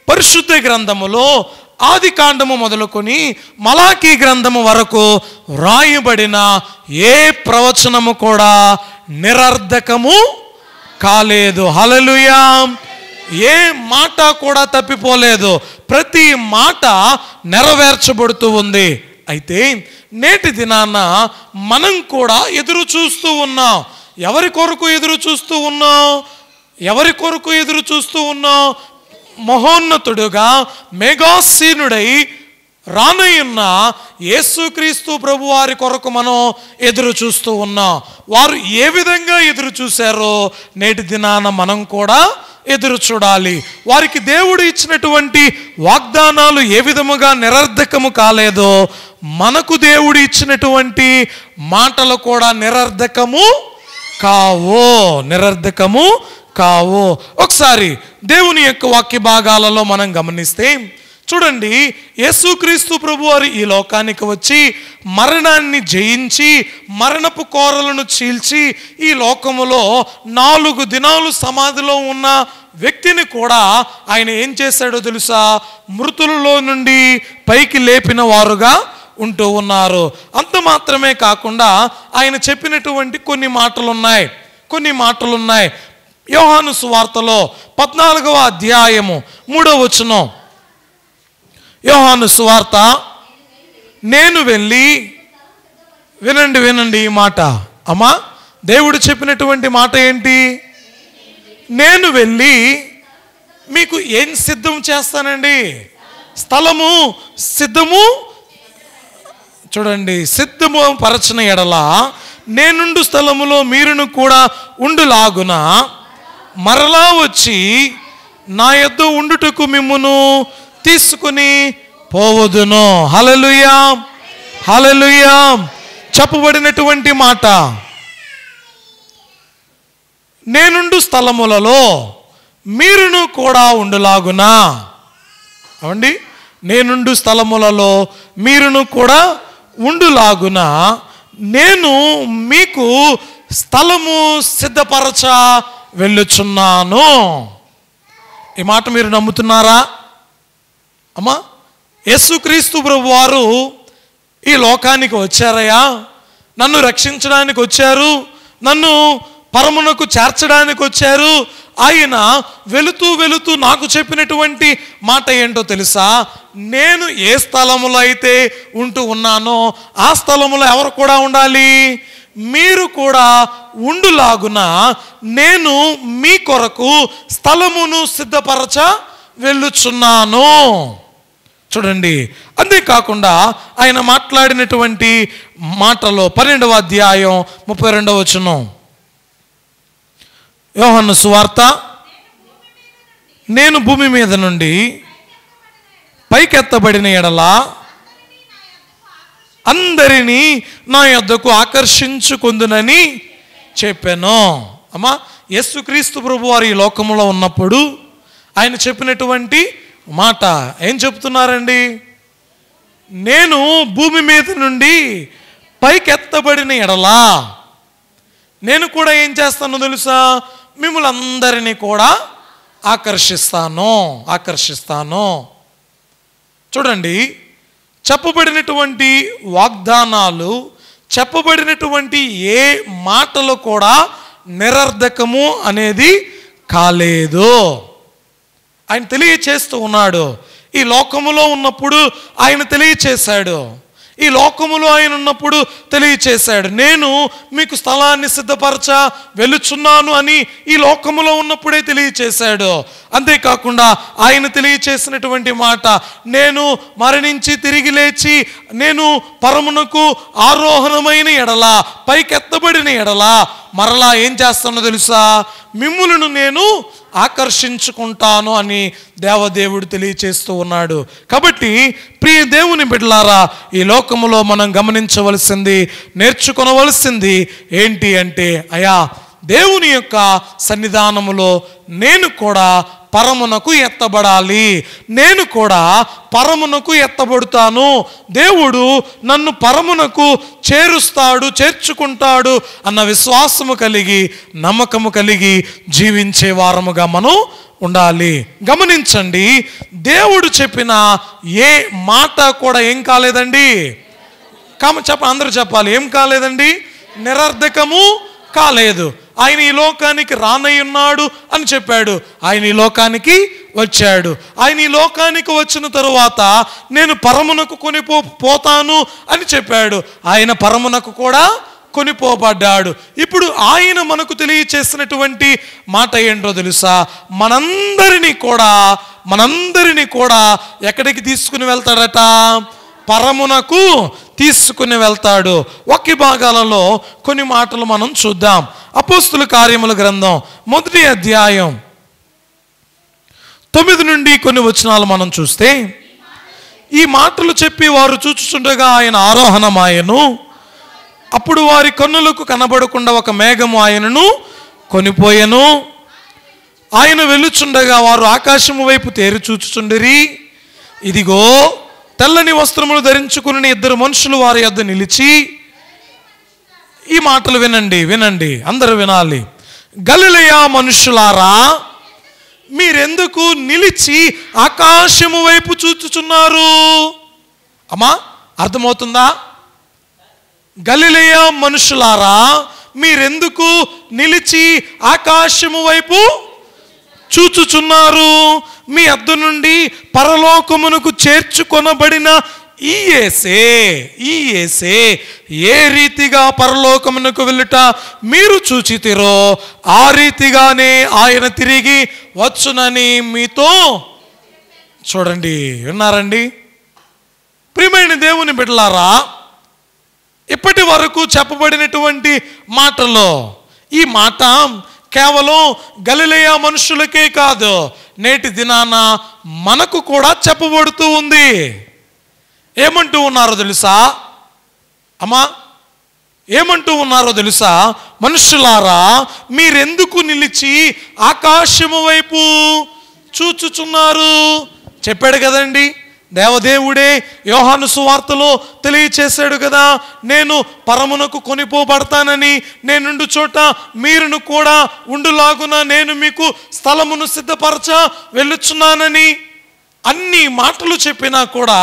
పరిశుద్ధ గ్రంథములో ఆది కాండము మొదలుకొని మలాకీ గ్రంథము వరకు రాయబడిన ఏ ప్రవచనము కూడా నిరర్ధకము కాలేదు. హల్లెలూయా. ఏ మాట కూడా తప్పిపోలేదు. ప్రతి మాట నెరవేర్చబడుతూ ఉంది. అయితే నేటి దినాన మనం కూడా ఎదురు చూస్తూ ఉన్నాం. ఎవరి కొరకు ఎదురు చూస్తూ ఉన్నాం? మహోన్నతుడుగా మేఘాసీనుడై రానయ్యున్న యేసుక్రీస్తు ప్రభు వారి కొరకు మనం ఎదురు చూస్తూ ఉన్నాం. వారు ఏ విధంగా ఎదురు చూశారో నేటి దినాన మనం కూడా ఎదురు చూడాలి. వారికి దేవుడు ఇచ్చినటువంటి వాగ్దానాలు ఏ విధముగా నిరర్ధకము కాలేదో మనకు దేవుడు ఇచ్చినటువంటి మాటలు కూడా నిరర్ధకము కావు. ఒకసారి దేవుని యొక్క వాక్య భాగాలలో మనం గమనిస్తే చూడండి, యేసుక్రీస్తు ప్రభువారు ఈ లోకానికి వచ్చి మరణాన్ని జయించి మరణపు కోరలను చీల్చి ఈ లోకములో 4 దినాలు సమాధిలో ఉన్న వ్యక్తిని కూడా ఆయన ఏం చేశాడో తెలుసా? మృతులలో నుండి పైకి లేపిన వారుగా ఉంటూ ఉన్నారు. అంత మాత్రమే కాకుండా ఆయన చెప్పినటువంటి కొన్ని మాటలున్నాయి. యోహాను సువార్తలో 14వ అధ్యాయము 3వ వచనం. యోహాను సువార్త, నేను వెళ్ళి, వినండి ఈ మాట అమ్మా, దేవుడు చెప్పినటువంటి మాట ఏంటి? నేను వెళ్ళి మీకు ఏం సిద్ధం చేస్తానండి? స్థలము సిద్ధము, చూడండి, సిద్ధము పరచిన ఎడల నేనుండు స్థలములో మీరును కూడా ఉండులాగున మరలా వచ్చి నా యొద్ద ఉండుటకు మిమ్మును తీసుకుని పోవదును. హల్లెలూయా. చెప్పబడినటువంటి మాట, నేనుండు స్థలములలో మీరును కూడా ఉండులాగునా. అవండి, నేనుండు స్థలములలో మీరును కూడా ఉండులాగున నేను మీకు స్థలము సిద్ధపరచ వెళ్ళుచున్నాను. ఈ మాట మీరు నమ్ముతున్నారా అమ్మా? యేసుక్రీస్తు ప్రభువారు ఈ లోకానికి వచ్చారయ్యా, నన్ను రక్షించడానికి వచ్చారు, నన్ను పరమునకు చేర్చడానికి వచ్చారు. ఆయన వెళుతూ నాకు చెప్పినటువంటి మాట ఏంటో తెలుసా? నేను ఏ స్థలములో అయితే ఉంటూ ఉన్నానో ఆ స్థలములో ఎవరు కూడా ఉండాలి? మీరు కూడా ఉండులాగున నేను మీ కొరకు స్థలమును సిద్ధపరచ వెళ్ళుచున్నాను. చూడండి, అంతేకాకుండా ఆయన మాట్లాడినటువంటి మాటలో 12వ అధ్యాయం 32వ వచనం. యోహాను సువార్త, నేను భూమి మీద నుండి పైకెత్తబడిన ఎడల అందరినీ నా యొద్దకు ఆకర్షించుకొందునని చెప్పాను. అమ్మా, యేసుక్రీస్తు ప్రభువారు ఈ లోకంలో ఉన్నప్పుడు ఆయన చెప్పినటువంటి మాట ఏం చెప్తున్నారండి? నేను భూమి మీద నుండి పైకెత్తబడిన ఎడలా నేను కూడా ఏం చేస్తానో తెలుసా? మిమ్మల్ని అందరినీ కూడా ఆకర్షిస్తాను. చూడండి, చెప్పబడినటువంటి వాగ్దానాలు, చెప్పబడినటువంటి ఏ మాటలు కూడా నిరర్ధకము అనేది కాలేదు. ఆయన తెలియచేస్తూ ఉన్నాడు. ఈ లోకములో ఉన్నప్పుడు ఆయన తెలియచేశాడు, ఈ లోకములో ఆయన ఉన్నప్పుడు తెలియచేశాడు, నేను మీకు స్థలాన్ని సిద్ధపరచ వెళ్ళుచున్నాను అని ఈ లోకములో ఉన్నప్పుడే తెలియచేశాడు. అంతేకాకుండా ఆయన తెలియచేసినటువంటి మాట, నేను మరణించి తిరిగి లేచి నేను పరమునకు ఆరోహణమైన ఎడల, పైకెత్తబడిన ఎడల మరలా ఏం చేస్తానో తెలుసా? మిమ్ములను నేను ఆకర్షించుకుంటాను అని దేవదేవుడు తెలియచేస్తూ ఉన్నాడు. కాబట్టి ప్రియ దేవుని బిడ్డలారా, ఈ లోకములో మనం గమనించవలసింది, నేర్చుకొనవలసింది ఏంటి అంటే, అయ్యా దేవుని యొక్క సన్నిధానములో నేను కూడా పరమునకు ఎత్తబడాలి, నేను కూడా పరమునకు ఎత్తబడుతాను, దేవుడు నన్ను పరమునకు చేర్చుకుంటాడు అన్న విశ్వాసము కలిగి, నమ్మకము కలిగి జీవించే వారముగా మనం ఉండాలి. గమనించండి, దేవుడు చెప్పిన ఏ మాట కూడా ఏం కాలేదండి? అందరూ చెప్పాలి, ఏం కాలేదండి? నిరర్ధకము కాలేదు. ఆయన ఈ లోకానికి రానయ్యున్నాడు అని చెప్పాడు, ఆయన ఈ లోకానికి వచ్చాడు. ఆయన ఈ లోకానికి వచ్చిన తరువాత నేను పరమునకు పోతాను అని చెప్పాడు, ఆయన పరమునకు కూడా కొనిపోబడ్డాడు. ఇప్పుడు ఆయన మనకు తెలియచేసినటువంటి మాట ఏంటో తెలుసా? మనందరినీ కూడా ఎక్కడికి తీసుకుని వెళ్తాడట? పరమునకు తీసుకుని వెళ్తాడు. వాక్య భాగాలలో కొన్ని మాటలు మనం చూద్దాం. అపోస్తుల కార్యముల గ్రంథం 1వ అధ్యాయం 9 నుండి కొన్ని వచనాలు మనం చూస్తే, ఈ మాటలు చెప్పి వారు చూచుచుండగా ఆయన ఆరోహణమాయను. అప్పుడు వారి కన్నులకు కనబడకుండా ఒక మేఘము ఆయనను కొనిపోయెను. ఆయన వెళ్ళుచుండగా వారు ఆకాశము వైపు తేరి చూచుచుండిరి. ఇదిగో తెల్లని వస్త్రములు ధరించుకుని 2 మనుషులు వారి యొద్ద నిలిచి, ఈ మాటలు వినండి, వినండి, అందరూ వినాలి. గలిలయ మనుషులారా, మీరెందుకు నిలిచి ఆకాశము వైపు చూచుచున్నారు? అమ్మా, అర్థమవుతుందా? గలిలయ మనుషులారా, మీరెందుకు నిలిచి ఆకాశము వైపు చూచుచున్నారు? మీ అద్దు నుండి పరలోకమునకు చేర్చుకొనబడిన ఈ యేసే ఏ రీతిగా పరలోకమునకు వెళ్ళుట మీరు చూచితిరో ఆ రీతిగానే ఆయన తిరిగి వచ్చునని మీతో. చూడండి, విన్నారండి? ప్రియమైన దేవుని బిడ్డలారా, ఇప్పటి వరకు చెప్పబడినటువంటి మాటలో ఈ మాట కేవలం గలిలయ మనుషులకే కాదు, నేటి దినాన మనకు కూడా చెప్పబడుతూ ఉంది. ఏమంటూ ఉన్నారో తెలుసా అమ్మా? ఏమంటూ ఉన్నారో తెలుసా? మనుషులారా, మీరెందుకు నిలిచి ఆకాశము వైపు చూచుచున్నారు? చెప్పాడు కదండి దేవదేవుడే, యోహాను సువార్తలో తెలియచేశాడు కదా, నేను పరమునకు కొనిపోబడతానని, నేనుండు చోట మీరును కూడా ఉండులాగున నేను మీకు స్థలమును సిద్ధపరచ వెళ్ళుచున్నానని అన్ని మాటలు చెప్పినా కూడా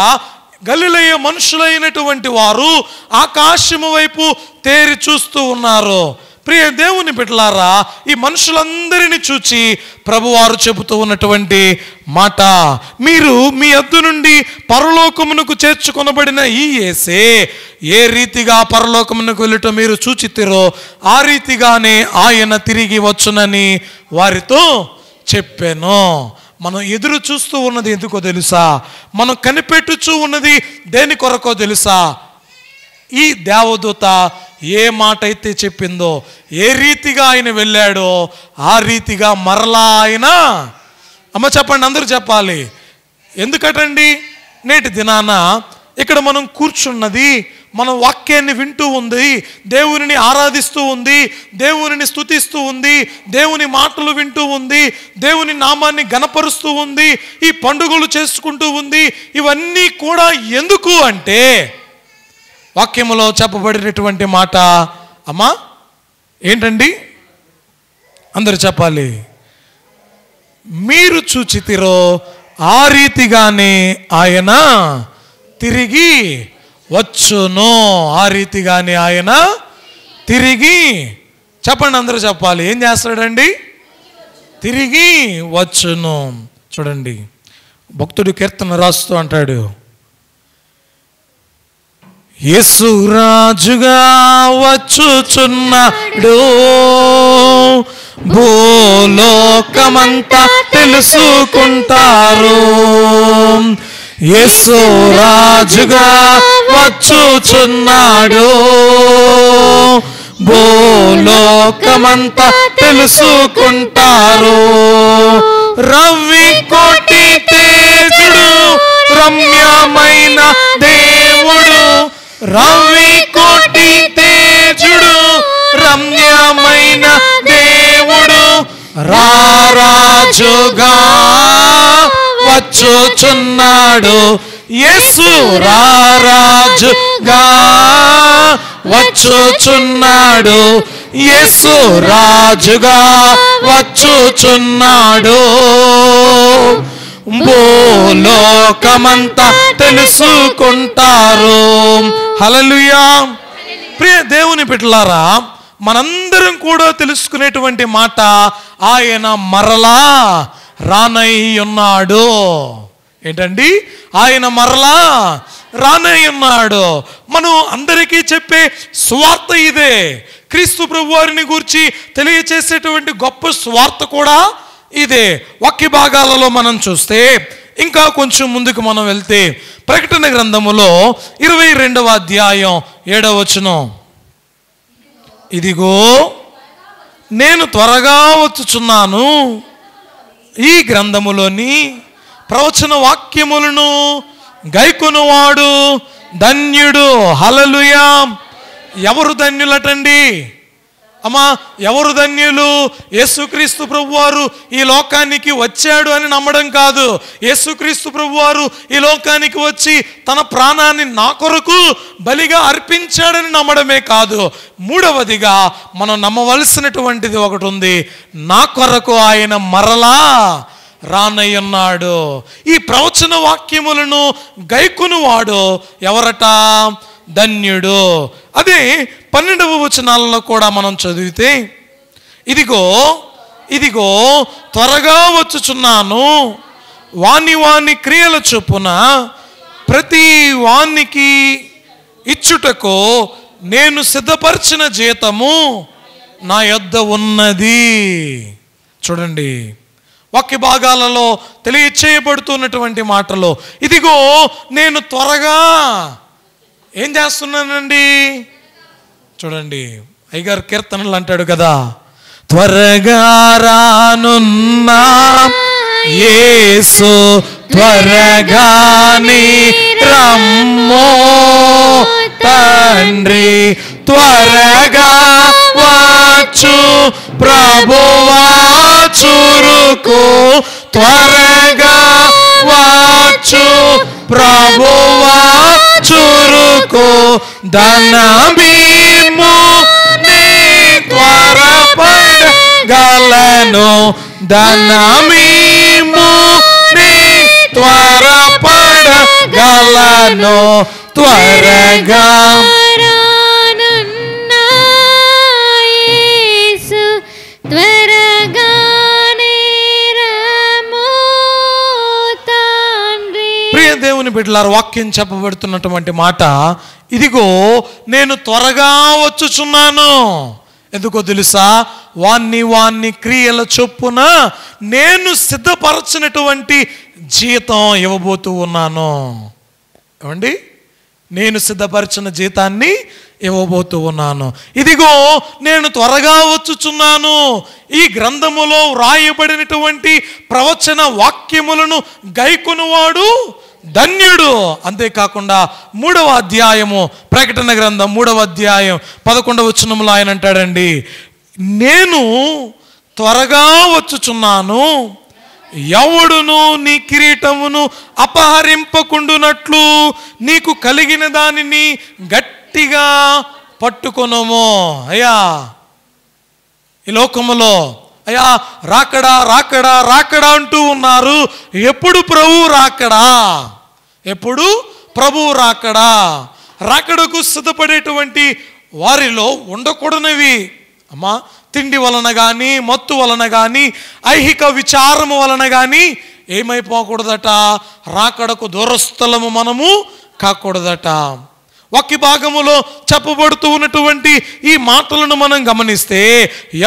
గలిలయ మనుషులైనటువంటి వారు ఆకాశము వైపు తేరి చూస్తూ ఉన్నారు. ప్రియ దేవుని బిడ్డలారా, ఈ మనుషులందరినీ చూచి ప్రభువారు చెబుతూ ఉన్నటువంటి మాట, మీరు మీ యొద్ద నుండి పరలోకమునకు చేర్చుకొనబడిన ఈ యేసే ఏ రీతిగా పరలోకమునకు వెళ్ళటం మీరు చూచితిరో ఆ రీతిగానే ఆయన తిరిగి వచ్చునని వారితో చెప్పాను. మనం ఎదురు చూస్తూ ఉన్నది ఎందుకో తెలుసా? మనం కనిపెట్టుచూ ఉన్నది దేని కొరకో తెలుసా? ఈ దేవదూత ఏ మాట అయితే చెప్పిందో, ఏ రీతిగా ఆయన వెళ్ళాడో ఆ రీతిగా మరలా ఆయన, అమ్మ చెప్పండి, అందరూ చెప్పాలి. ఎందుకటండి? నేటి దినాన ఇక్కడ మనం కూర్చున్నది, మన వాక్యాన్ని వింటూ ఉంది, దేవునిని ఆరాధిస్తూ ఉంది, దేవునిని స్తుతిస్తూ ఉంది, దేవుని మాటలు వింటూ ఉంది, దేవుని నామాన్ని గణపరుస్తూ ఉంది, ఈ పండుగలు చేసుకుంటూ ఉంది. ఇవన్నీ కూడా ఎందుకు అంటే వాక్యములో చెప్పబడినటువంటి మాట అమ్మా ఏంటండి? అందరూ చెప్పాలి. మీరు చూచితిరో ఆ రీతిగానే ఆయన తిరిగి వచ్చును. ఆ రీతిగానే ఆయన తిరిగి, చెప్పండి, అందరూ చెప్పాలి. ఏం చేస్తాడండి? తిరిగి వచ్చును. చూడండి, భక్తుడు కీర్తన రాస్తూ అంటాడు, యేసు రాజుగా వచ్చుచున్నాడు, భూలోకమంతా తెలుసుకుంటారు. యేసు రాజుగా వచ్చుచున్నాడు, భూలోకమంతా తెలుసుకుంటారు. రవి కోటి తేజుడు, రమ్యమైన దేవుడు, రవి కోటి తేజుడు, రమ్యమైన దేవుడు, రారాజుగా వచ్చుచున్నాడు. యేసు రారాజుగా వచ్చుచున్నాడు, యేసు రాజుగా వచ్చుచున్నాడు, భూలోకమంతా తెలుసుకుంటారు. హల్లెలూయా. ప్రియ దేవుని బిడ్డలారా, మనందరం కూడా తెలుసుకునేటువంటి మాట, ఆయన మరలా రానై ఉన్నాడు. ఏంటండి? ఆయన మరలా రానై ఉన్నాడు. మనం అందరికీ చెప్పే స్వార్థ ఇదే. క్రీస్తు ప్రభు వారిని గురించి తెలియచేసేటువంటి గొప్ప స్వార్థ కూడా ఇదే. వాక్య భాగాలలో మనం చూస్తే, ఇంకా కొంచెం ముందుకు మనం వెళ్తే, ప్రకటన గ్రంథములో 22వ అధ్యాయం 7వ వచనం, ఇదిగో నేను త్వరగా వచ్చుచున్నాను, ఈ గ్రంథములోని ప్రవచన వాక్యములను గైకొనువాడు ధన్యుడు. హల్లెలూయా. ఎవరు ధన్యులటండి? అమ్మా, ఎవరు ధన్యులు? యేసుక్రీస్తు ప్రభువారు ఈ లోకానికి వచ్చాడు అని నమ్మడం కాదు. యేసుక్రీస్తు ప్రభువారు ఈ లోకానికి వచ్చి తన ప్రాణాన్ని నా కొరకు బలిగా అర్పించాడని నమ్మడమే కాదు, మూడవదిగా మనం నమ్మవలసినటువంటిది ఒకటి ఉంది. నా కొరకు ఆయన మరలా రానయ్యున్నాడు. ఈ ప్రవచన వాక్యములను గైకొనువాడు ఎవరట? ధన్యుడు. అదే 12వ వచనాలలో కూడా మనం చదివితే, ఇదిగో త్వరగా వచ్చుచున్నాను, వాని క్రియల చొప్పున ప్రతి వానికి ఇచ్చుటకు నేను సిద్ధపరిచిన జీతము నా యొద్ద ఉన్నది. చూడండి, వాక్య భాగాలలో తెలియచేయబడుతున్నటువంటి మాటలు, ఇదిగో నేను త్వరగా ఏం చేస్తున్నానండి? చూడండి, అయ్యగారు కీర్తనలు అంటాడు కదా, త్వరగా రానున్నా యేసు త్వరగాని రమ్మో తండ్రి, త్వరగా వచ్చు ప్రభువా చురుకు, త్వరగా వచ్చు ప్రభువా చురుకు, ధనమీము నీ త్వరపడగలను, ధనమీము నీ త్వరపడగలను, త్వరగా దేవుని బిడ్డలారా, వాక్యం చెప్పబడుతున్నటువంటి మాట, ఇదిగో నేను త్వరగా వచ్చుచున్నాను. ఎందుకో తెలుసా? వాన్ని క్రియల చొప్పున నేను సిద్ధపరచినటువంటి జీతం ఇవ్వబోతూ ఉన్నాను. ఏమండి? నేను సిద్ధపరిచిన జీతాన్ని ఇవ్వబోతూ ఉన్నాను. ఇదిగో నేను త్వరగా వచ్చుచున్నాను. ఈ గ్రంథములో వ్రాయబడినటువంటి ప్రవచన వాక్యములను గైకొనువాడు ధన్యుడు. అంతేకాకుండా 3వ అధ్యాయము, ప్రకటన గ్రంథం 3వ అధ్యాయం 11వ వచనంలో ఆయన అంటాడండి, నేను త్వరగా వచ్చుచున్నాను, ఎవడును నీ కిరీటమును అపహరింపకుండునట్లు నీకు కలిగిన దానిని గట్టిగా పట్టుకొనుము. అయ్యా, ఈ లోకములో అయ్యా రాకడా రాకడా రాకడా అంటూ ఉన్నారు. ఎప్పుడు ప్రభు రాకడా? ఎప్పుడు ప్రభు రాకడా? రాకడకు సిద్ధపడేటువంటి వారిలో ఉండకూడనివి అమ్మా, తిండి వలన కానీ, మత్తు వలన కానీ, ఐహిక విచారము వలన కానీ ఏమైపోకూడదట? రాకడకు దూరస్థలము మనము కాకూడదట. వాక్య భాగములో చెప్పబడుతూ ఉన్నటువంటి ఈ మాటలను మనం గమనిస్తే,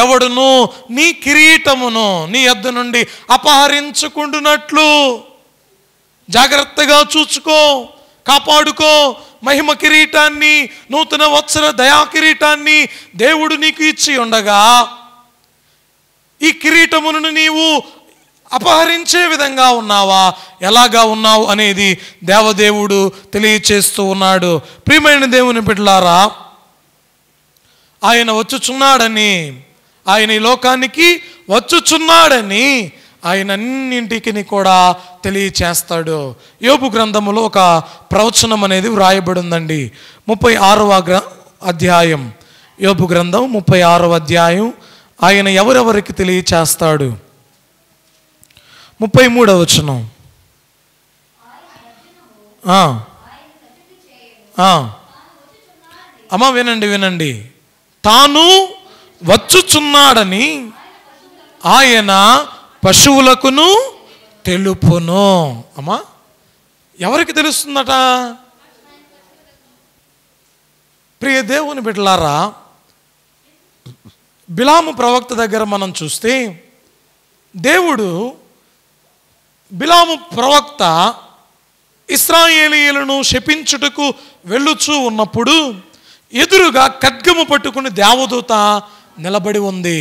ఎవడును నీ కిరీటమును నీ యొద్ద నుండి అపహరించుకుంటున్నట్లు జాగ్రత్తగా చూసుకో, కాపాడుకో. మహిమ కిరీటాన్ని, నూతన వత్సర దయా కిరీటాన్ని దేవుడు నీకు ఇచ్చి ఉండగా, ఈ కిరీటమును నీవు అపహరించే విధంగా ఉన్నావా, ఎలాగా ఉన్నావు అనేది దేవదేవుడు తెలియచేస్తూ ఉన్నాడు. ప్రియమైన దేవుని బిడ్డలారా, ఆయన వచ్చుచున్నాడని, ఆయన ఈ లోకానికి వచ్చుచున్నాడని ఆయన అన్నింటికి కూడా తెలియచేస్తాడు. యోబు గ్రంథములో ఒక ప్రవచనం అనేది వ్రాయబడి ఉందండి. 36వ అధ్యాయం, యోబు గ్రంథం 36వ అధ్యాయం. ఆయన ఎవరెవరికి తెలియచేస్తాడు? 33వ వచనం. అమ్మ వినండి, తాను వచ్చుచున్నాడని ఆయన పశువులకును తెలుపును. అమ్మా, ఎవరికి తెలుస్తుందట? ప్రియ దేవుని బిడ్డలారా, బిలాము ప్రవక్త దగ్గర మనం చూస్తే, దేవుడు బిలాము ప్రవక్త ఇశ్రాయేలీయులను శపించుటకు వెళ్ళుచూ ఉన్నప్పుడు ఎదురుగా ఖడ్గము పట్టుకుని దేవదూత నిలబడి ఉంది.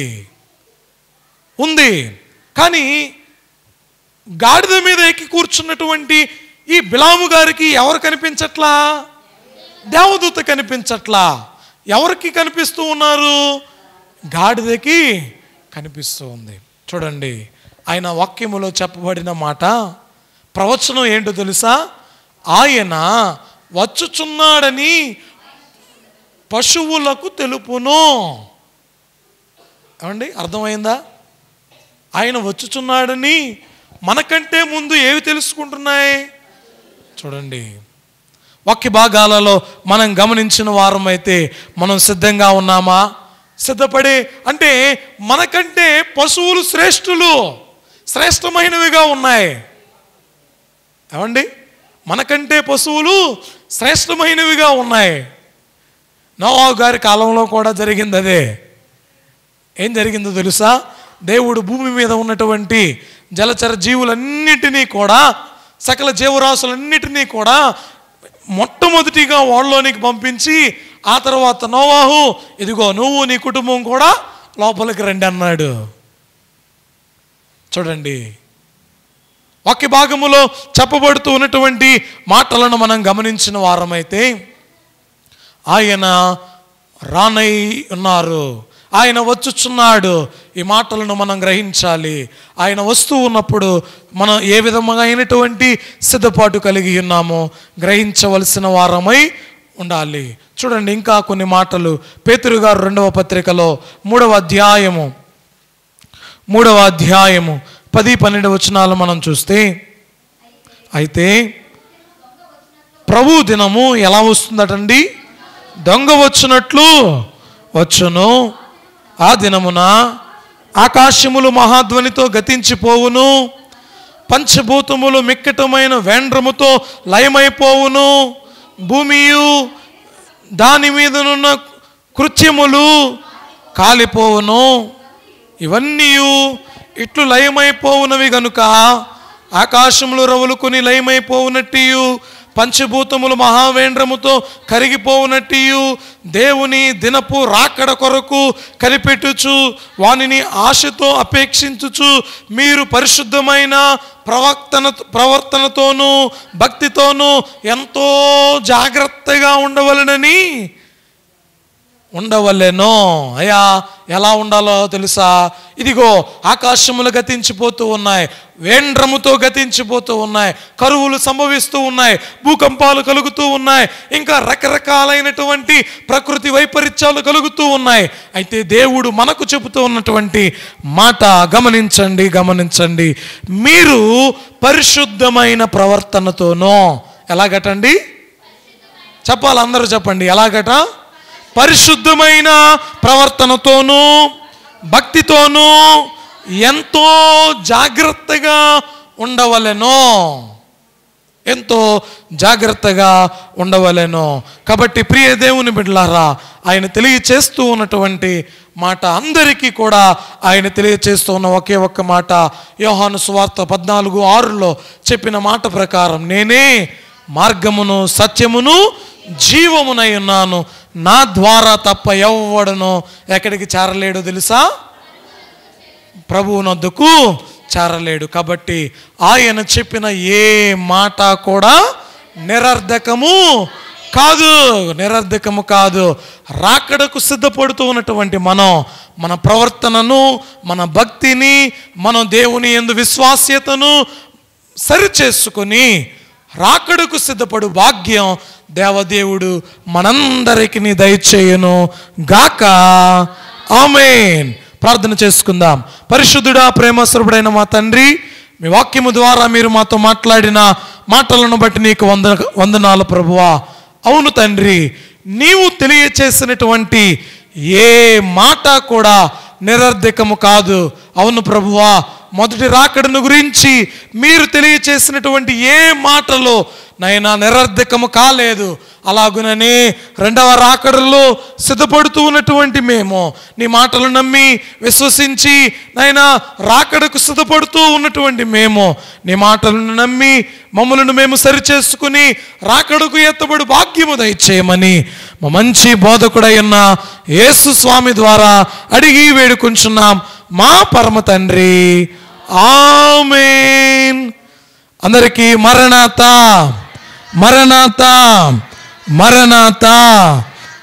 కానీ గాడిద మీద ఎక్కి కూర్చున్నటువంటి ఈ బిలాము గారికి ఎవరు కనిపించట్లా? దేవదూత కనిపించట్లా. ఎవరికి కనిపిస్తూ ఉన్నారు? గాడిదకి కనిపిస్తూ ఉంది. చూడండి, ఆయన వాక్యములో చెప్పబడిన మాట, ప్రవచనం ఏంటో తెలుసా? ఆయన వచ్చుచున్నాడని పశువులకు తెలుపును. ఏమండి, అర్థమైందా? ఆయన వచ్చుచున్నాడని మనకంటే ముందు ఏవి తెలుసుకుంటున్నాయి? చూడండి, వాక్య భాగాలలో మనం గమనించిన వారమైతే మనం సిద్ధంగా ఉన్నామా? సిద్ధపడే అంటే మనకంటే పశువులు శ్రేష్టమైనవిగా ఉన్నాయి. ఏమండి, మనకంటే పశువులు శ్రేష్టమైనవిగా ఉన్నాయి. నోవహు గారి కాలంలో కూడా జరిగింది అదే. ఏం జరిగిందో తెలుసా? దేవుడు భూమి మీద ఉన్నటువంటి జలచర జీవులన్నిటినీ కూడా, సకల జీవరాశులన్నిటినీ కూడా మొట్టమొదటిగా ఓడలోనికి పంపించి, ఆ తర్వాత నోవహు, ఇదిగో నువ్వు నీ కుటుంబం కూడా లోపలికి రండి అన్నాడు. చూడండి, వాక్య భాగములో చెప్పబడుతూ ఉన్నటువంటి మాటలను మనం గమనించిన వారమైతే, ఆయన రానై ఉన్నారు, ఆయన వచ్చుచున్నాడు. ఈ మాటలను మనం గ్రహించాలి. ఆయన వస్తూ ఉన్నప్పుడు మనం ఏ విధంగా అయినటువంటి సిద్ధపాటు కలిగి ఉన్నామో గ్రహించవలసిన వారమై ఉండాలి. చూడండి, ఇంకా కొన్ని మాటలు పేతురు గారు 2వ పత్రికలో 3వ అధ్యాయము 10-12 వచనాలు మనం చూస్తే, అయితే ప్రభు దినము ఎలా వస్తుందటండి? దొంగ వచ్చినట్లు వచ్చును. ఆ దినమున ఆకాశములు మహాధ్వనితో గతించిపోవును, పంచభూతములు మిక్కటమైన వేండ్రముతో లయమైపోవును, భూమియు దాని మీదనున్న కృత్యములు కాలిపోవును. ఇవన్నీ ఇట్లు లయమైపోవునవి గనుక ఆకాశములు రవులుకొని లయమైపోవునట్టియు, పంచభూతములు మహావేంద్రముతో కరిగిపోవునట్టియు, దేవుని దినపు రాకడ కొరకు కనిపెట్టుచు వానిని ఆశతో అపేక్షించుచు మీరు పరిశుద్ధమైన ప్రవర్తనతోనూ భక్తితోనూ ఎంతో జాగ్రత్తగా ఉండవలెనో. అయ్యా, ఎలా ఉండాలో తెలుసా? ఇదిగో ఆకాశములు గతించిపోతూ ఉన్నాయి, వేండ్రముతో గతించిపోతూ ఉన్నాయి, కరువులు సంభవిస్తూ ఉన్నాయి, భూకంపాలు కలుగుతూ ఉన్నాయి, ఇంకా రకరకాలైనటువంటి ప్రకృతి వైపరీత్యాలు కలుగుతూ ఉన్నాయి. అయితే దేవుడు మనకు చెబుతూ ఉన్నటువంటి మాట గమనించండి, మీరు పరిశుద్ధమైన ప్రవర్తనతోనో, ఎలాగటండి? చెప్పాలి, అందరూ చెప్పండి, ఎలాగట? పరిశుద్ధమైన ప్రవర్తనతోనూ భక్తితోనూ ఎంతో జాగ్రత్తగా ఉండవలెనో, ఎంతో జాగ్రత్తగా ఉండవలెనో. కాబట్టి ప్రియ దేవుని బిడ్డలారా, ఆయన తెలియచేస్తూ ఉన్నటువంటి మాట, అందరికీ కూడా ఆయన తెలియచేస్తూ ఉన్న ఒకే ఒక్క మాట, యోహాను సువార్త 14:6లో చెప్పిన మాట ప్రకారం, నేనే మార్గమును సత్యమును జీవమునై ఉన్నాను, నా ద్వారా తప్ప ఎవ్వడను ఎక్కడికి చేరలేడు తెలుసా? ప్రభువునొద్దకు చేరలేడు. కాబట్టి ఆయన చెప్పిన ఏ మాట కూడా నిరర్ధకము కాదు. రాకడకు సిద్ధపడుతూ ఉన్నటువంటి మన ప్రవర్తనను, మన భక్తిని, మనం దేవుని యందు విశ్వాస్యతను సరిచేసుకొని రాకడకు సిద్ధపడు భాగ్యం దేవదేవుడు మనందరికీ దయచేయును గాక. ఆమేన్. ప్రార్థన చేసుకుందాం. పరిశుద్ధుడా, ప్రేమస్వరూపుడైన మా తండ్రి, మీ వాక్యము ద్వారా మీరు మాతో మాట్లాడిన మాటలను బట్టి నీకు వందనాలు ప్రభువా. అవును తండ్రి, నీవు తెలియచేసినటువంటి ఏ మాట కూడా నిరర్ధకము కాదు. అవును ప్రభువా, మొదటి రాకడను గురించి మీరు తెలియచేసినటువంటి ఏ మాటలో నైనా నిరర్ధకము కాలేదు. అలాగుననే రెండవ రాకడలో సిద్ధపడుతూ ఉన్నటువంటి మేము నీ మాటలు నమ్మి విశ్వసించి నైనా రాకడకు సిద్ధపడుతూ ఉన్నటువంటి మేము నీ మాటలను నమ్మి మమ్మలను మేము సరిచేసుకుని రాకడకు ఎత్తబడి భాగ్యము దయచేయమని మా మంచి బోధకుడైన యేసు స్వామి ద్వారా అడిగి వేడుకుంటున్నాం మా పరమ తండ్రి. ఆమేన్. అందరికీ మరణాత మరణాత మరణాత.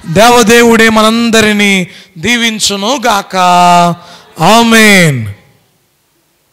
దేవదేవుడే మనందరినీ దీవించును గాక. ఆమేన్.